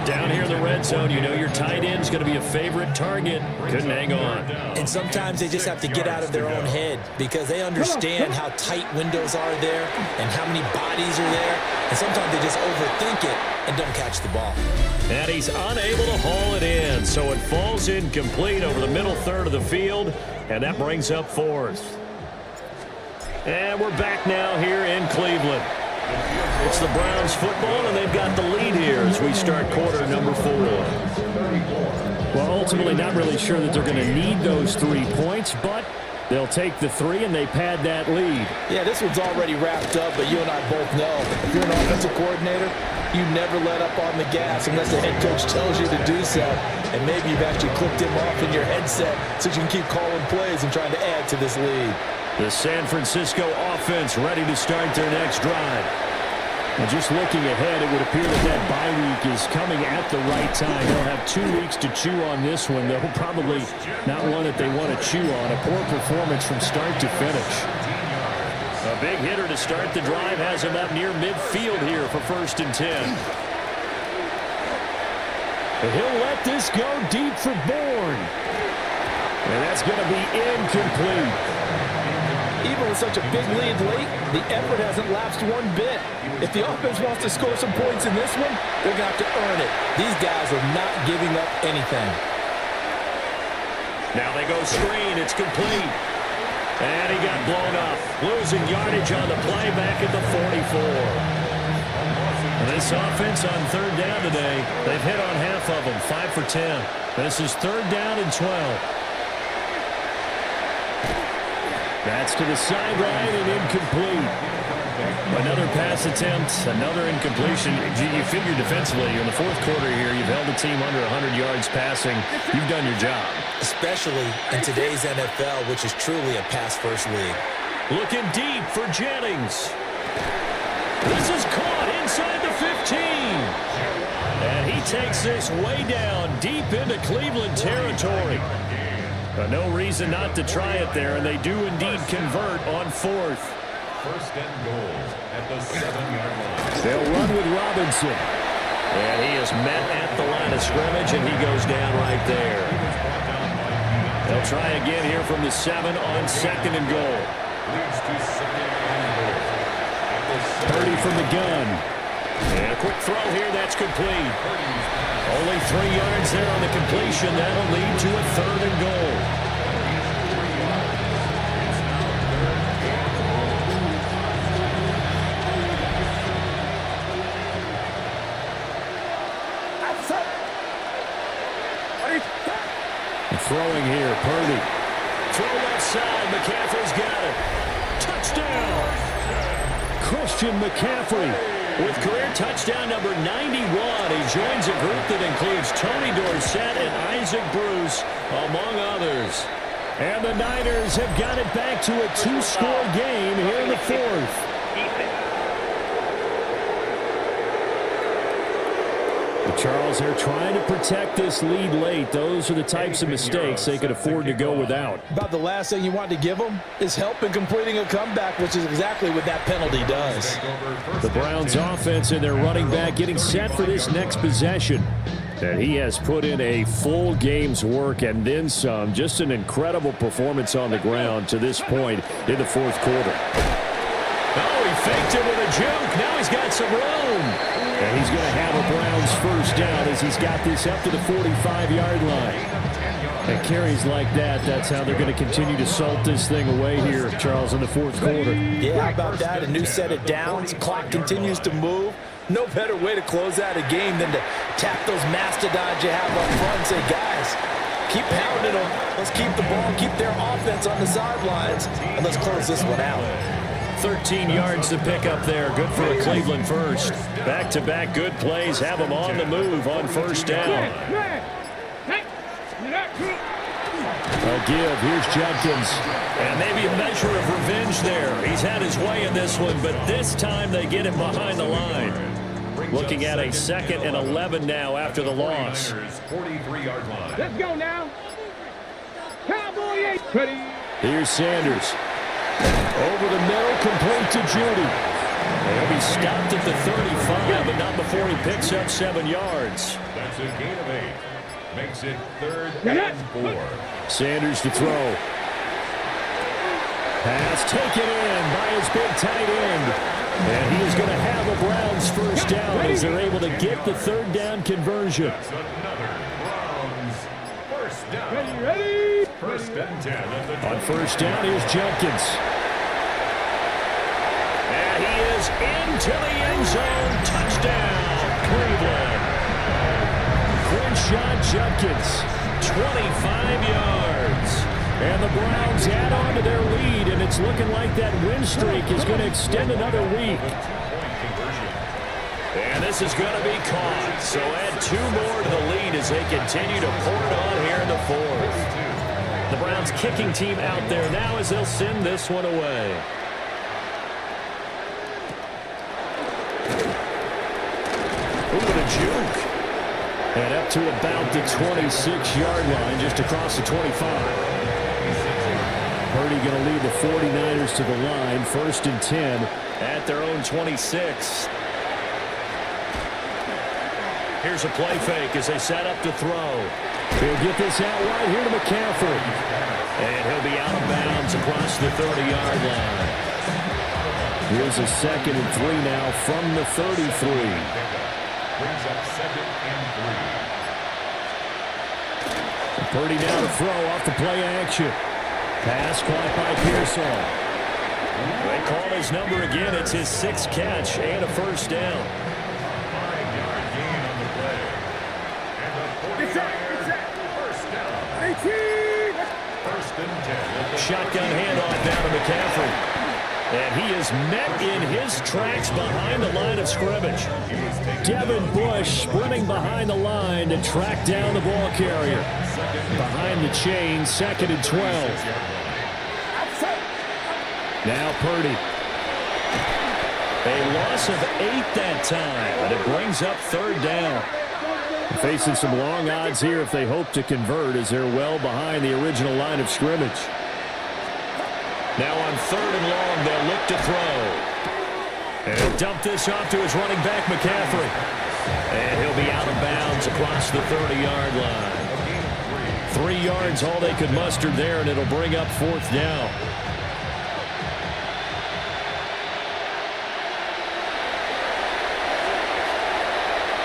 Down here in the red zone, you know your tight end's going to be a favorite target. Couldn't hang on. And sometimes they just have to get out of their own head because they understand how tight windows are there and how many bodies are there. And sometimes they just overthink it and don't catch the ball. And he's unable to haul it in, so it falls incomplete over the middle third of the field, and that brings up 4th. And we're back now here in Cleveland. It's the Browns football, and they've got the lead here as we start quarter number 4. Well, ultimately not really sure that they're going to need those 3 points, but they'll take the 3 and they pad that lead. Yeah, this one's already wrapped up, but you and I both know if you're an offensive coordinator, you never let up on the gas unless the head coach tells you to do so. And maybe you've actually clicked him off in your headset so you can keep calling plays and trying to add to this lead. The San Francisco offense ready to start their next drive. And just looking ahead, it would appear that bye week is coming at the right time. They'll have 2 weeks to chew on this one. They'll probably not one that they want to chew on. A poor performance from start to finish. A big hitter to start the drive has him up near midfield here for 1st and 10. And he'll let this go deep for Bourne. And that's going to be incomplete. Even with such a big lead late, the effort hasn't lapsed one bit. If the offense wants to score some points in this one, they're going to have to earn it. These guys are not giving up anything. Now they go screen. It's complete. And he got blown up. Losing yardage on the play back at the 44. This offense on third down today, they've hit on half of them, 5 for 10. This is 3rd down and 12. That's to the sideline and incomplete. Another pass attempt, another incompletion. You figure defensively in the 4th quarter here, you've held the team under 100 yards passing. You've done your job. Especially in today's NFL, which is truly a pass-first league. Looking deep for Jennings. This is caught inside the 15. And he takes this way down deep into Cleveland territory. But no reason not to try it there, and they do indeed convert on 4th. 1st and goal at the 7-yard line. They'll run with Robinson. And he is met at the line of scrimmage, and he goes down right there. They'll try again here from the 7 on 2nd and goal. Leads to 2nd and goal. At the 30 from the gun. And a quick throw here, that's complete. Only 3 yards there on the completion. That'll lead to a 3rd and goal. Throwing here, Purdy. Throw left side, McCaffrey's got it. Touchdown! Christian McCaffrey with career touchdown number 91. He joins a group that includes Tony Dorsett and Isaac Bruce, among others. And the Niners have got it back to a 2-score game here in the 4th. The Charles, they're trying to protect this lead late. Those are the types of mistakes they could afford to go without. About the last thing you want to give them is help in completing a comeback, which is exactly what that penalty does. The Browns offense and their running back getting set for this next possession. And he has put in a full game's work and then some. Just an incredible performance on the ground to this point in the fourth quarter. Oh, he faked it with a juke. Now he's got some room. And he's going to have a Browns first down as he's got this up to the 45-yard line. And carries like that, that's how they're going to continue to salt this thing away here, Charles, in the fourth quarter. Yeah, how about that? A new set of downs. Clock continues to move. No better way to close out a game than to tap those mastodons you have up front and say, guys, keep pounding them. Let's keep the ball, keep their offense on the sidelines, and let's close this one out. 13 yards to pick up there. Good for a Cleveland first. Back-to-back good plays. Have them on the move on first down. A give. Here's Jenkins. And maybe a measure of revenge there. He's had his way in this one, but this time they get him behind the line. Looking at a 2nd and 11 now after the loss. 43-yard line. Let's go now. Cowboy 8. Ready. Here's Sanders. Over the middle, complete to Judy. He'll be stopped at the 35, but not before he picks up 7 yards. That's a gain of 8. Makes it 3rd and 4. Sanders to throw. Pass taken in by his big tight end. And he is going to have a Browns first down as they're able to get the 3rd down conversion. That's another Browns first down. Ready. First and 10 at the On first down, here's Jenkins. And he is into the end zone. Touchdown, Cleveland. Crenshaw Jenkins, 25 yards. And the Browns add on to their lead, and it's looking like that win streak is going to extend another week. And this is going to be caught. So add 2 more to the lead as they continue to pour it on here in the fourth. The Browns kicking team out there now as they'll send this one away. Ooh, what a juke. And up to about the 26-yard line, just across the 25. Purdy going to lead the 49ers to the line, 1st and 10 at their own 26. Here's a play fake as they set up to throw. He'll get this out right here to McCaffrey. And he'll be out of bounds across the 30-yard line. Here's a 2nd and 3 now from the 33. brings up 2nd and 3. Purdy now to throw off the play action. Pass caught by Pearsall. They call his number again. It's his 6th catch and a first down. 5-yard gain on the play. And a 49er first down. 18. First and 10. Shotgun handoff down to McCaffrey. And he is met in his tracks behind the line of scrimmage. Devin Bush sprinting behind the line to track down the ball carrier. Behind the chain, 2nd and 12. Now Purdy. A loss of 8 that time, and it brings up 3rd down. Facing some long odds here if they hope to convert, as they're well behind the original line of scrimmage. Now on 3rd and long, they'll look to throw. And he'll dump this off to his running back, McCaffrey. And he'll be out of bounds across the 30-yard line. 3 yards, all they could muster there, and it'll bring up 4th down.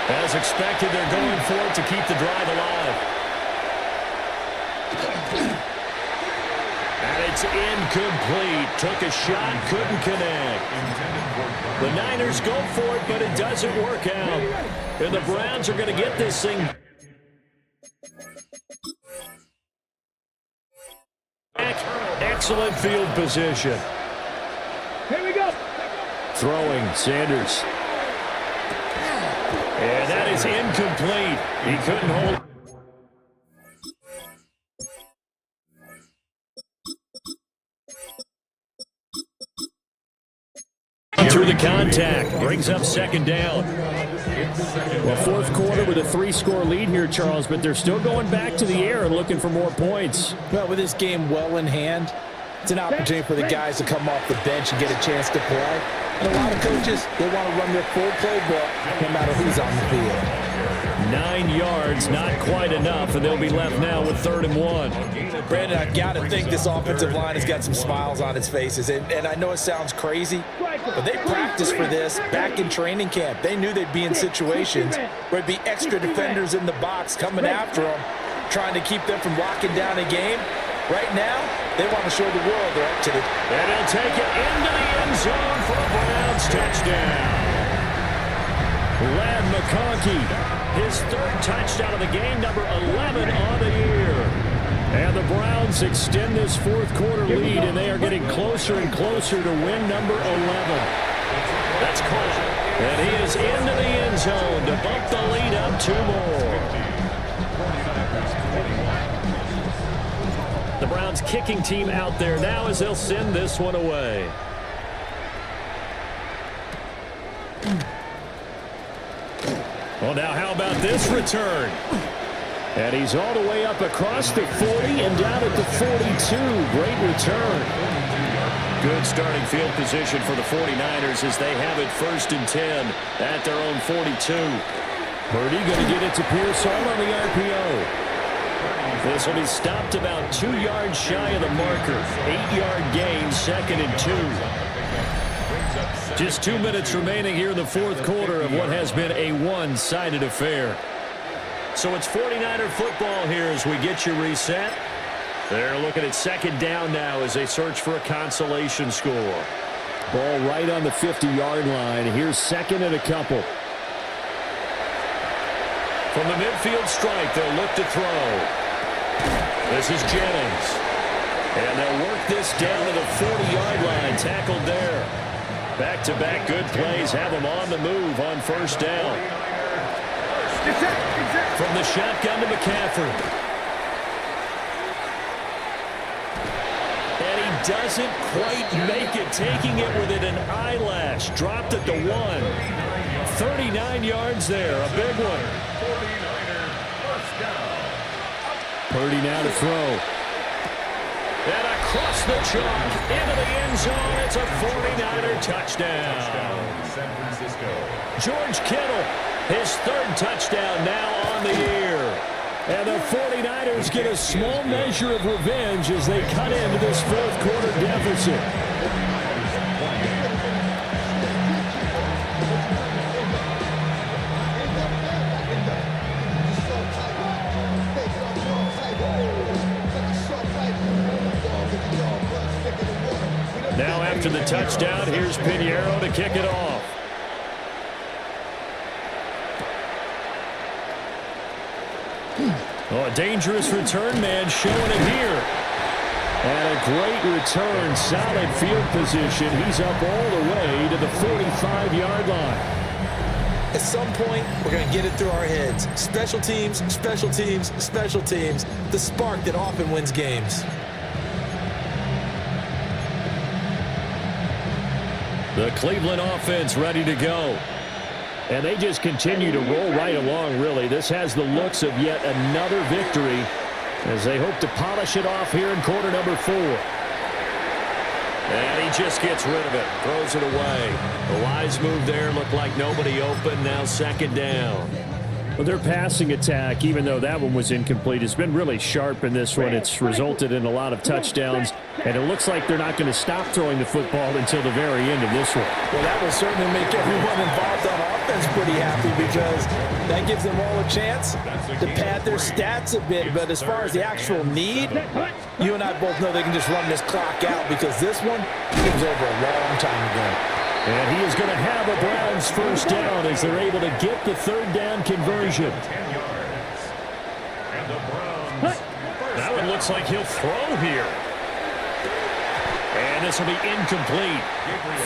As expected, they're going for it to keep the drive alive. And it's incomplete. Took a shot, couldn't connect. The Niners go for it, but it doesn't work out. And the Browns are going to get this thing. Excellent field position. Here we go. Throwing, Sanders. And that is incomplete. He couldn't hold. Through the contact. Brings up 2nd down. Well, fourth quarter with a 3-score lead here, Charles, but they're still going back to the air and looking for more points. Well, with this game well in hand, it's an opportunity for the guys to come off the bench and get a chance to play. And a lot of coaches, they want to run their full playbook no matter who's on the field. 9 yards, not quite enough, and they'll be left now with 3rd and 1. Brandon, I've got to think this offensive line has got some smiles on its faces. And I know it sounds crazy, but they practiced for this back in training camp. They knew they'd be in situations where there'd be extra defenders in the box coming after them, trying to keep them from locking down a game. Right now, they want to show the world they're up to it. And he'll take it into the end zone for a Browns touchdown. Ladd McConkey, his 3rd touchdown of the game, number 11 on the year. And the Browns extend this 4th quarter lead, and they are getting closer and closer to win number 11. That's close. And he is into the end zone to bump the lead up 2 more. The Browns kicking team out there now as they'll send this one away. Well, now how about this return? And he's all the way up across the 40 and down at the 42. Great return. Good starting field position for the 49ers as they have it 1st and 10 at their own 42. Purdy going to get it to Pierce all on the RPO. This will be stopped about 2 yards shy of the marker. 8-yard gain, 2nd and 2. Just 2 minutes remaining here in the 4th quarter of what has been a one-sided affair. So it's 49er football here as we get you reset. They're looking at 2nd down now as they search for a consolation score. Ball right on the 50-yard line. Here's 2nd and a couple. From the midfield stripe, they'll look to throw. This is Jennings. And they'll work this down to the 40-yard line. Tackled there. Back-to-back good plays have them on the move on 1st down. From the shotgun to McCaffrey. And he doesn't quite make it, taking it within an eyelash. Dropped at the 1. 39 yards there, a big one. Purdy now to throw. And across the chalk, into the end zone. It's a 49er touchdown. San Francisco. George Kittle, his 3rd touchdown now on the year. And the 49ers get a small measure of revenge as they cut into this 4th quarter deficit. Now after the touchdown, here's Pinheiro to kick it off. Oh, a dangerous return man showing it here. And a great return, solid field position. He's up all the way to the 45-yard line. At some point, we're going to get it through our heads. Special teams, special teams, special teams. The spark that often wins games. The Cleveland offense ready to go. And they just continue to roll right along, really. This has the looks of yet another victory as they hope to polish it off here in quarter number 4. And he just gets rid of it, throws it away. The wise move there, looked like nobody open, now 2nd down. Well, their passing attack, even though that one was incomplete, has been really sharp in this one. It's resulted in a lot of touchdowns, and it looks like they're not going to stop throwing the football until the very end of this one. Well, that will certainly make everyone involved on offense pretty happy because that gives them all a chance to pad their stats a bit. But as far as the actual need, you and I both know they can just run this clock out because this one was over a long time ago. And he is going to have a Browns 1st down as they're able to get the 3rd down conversion. 10 yards. And the Browns. That one looks like he'll throw here. And this will be incomplete.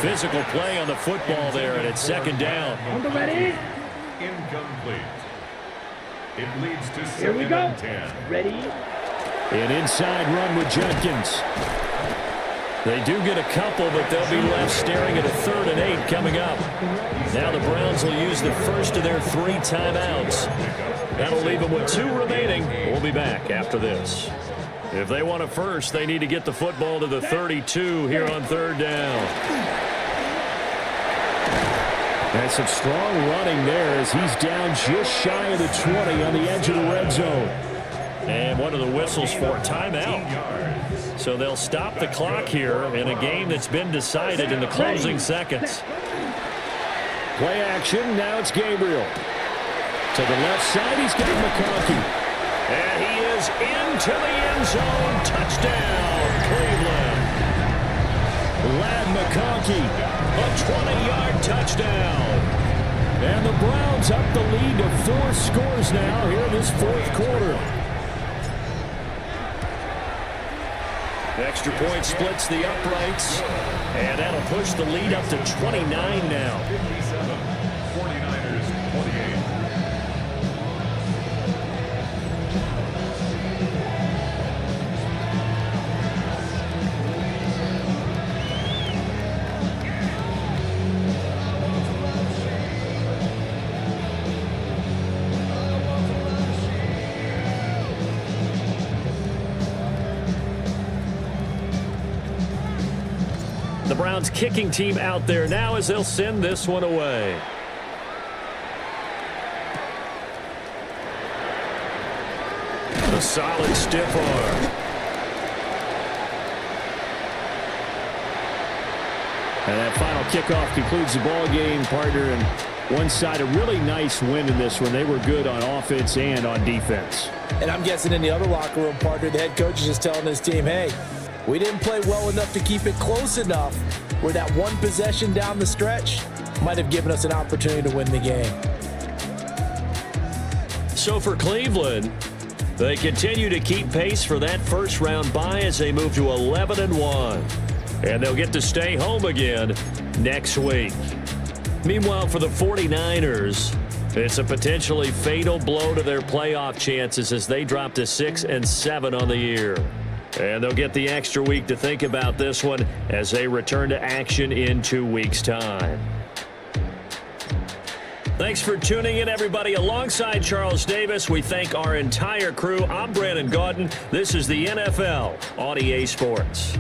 Physical play on the football there, and it's 2nd down. Ready? Incomplete. It leads to 2nd Here we go. and 10. Ready? An inside run with Jenkins. They do get a couple, but they'll be left staring at a 3rd and 8 coming up. Now the Browns will use the first of their 3 timeouts. That'll leave them with 2 remaining. We'll be back after this. If they want a first, they need to get the football to the 32 here on 3rd down. And some strong running there as he's down just shy of the 20 on the edge of the red zone. And one of the whistles for timeout. So they'll stop the clock here in a game that's been decided in the closing seconds. Play action. Now it's Gabriel. To the left side, he's got McConkey. And he is into the end zone. Touchdown, Cleveland. Lad McConkey, a 20-yard touchdown. And the Browns up the lead to 4 scores now here in this 4th quarter. Extra point splits the uprights, and that'll push the lead up to 29 now. 57, 49ers 28. The Browns kicking team out there now as they'll send this one away. A solid stiff arm. And that final kickoff concludes the ball game, partner. And one side, a really nice win in this one. They were good on offense and on defense. And I'm guessing in the other locker room, partner, the head coach is just telling his team, hey, we didn't play well enough to keep it close enough where that one possession down the stretch might have given us an opportunity to win the game. So for Cleveland, they continue to keep pace for that first-round bye as they move to 11-1. And they'll get to stay home again next week. Meanwhile, for the 49ers, it's a potentially fatal blow to their playoff chances as they drop to 6-7 on the year. And they'll get the extra week to think about this one as they return to action in 2 weeks' time. Thanks for tuning in, everybody. Alongside Charles Davis, we thank our entire crew. I'm Brandon Gaudin. This is the NFL on EA Sports.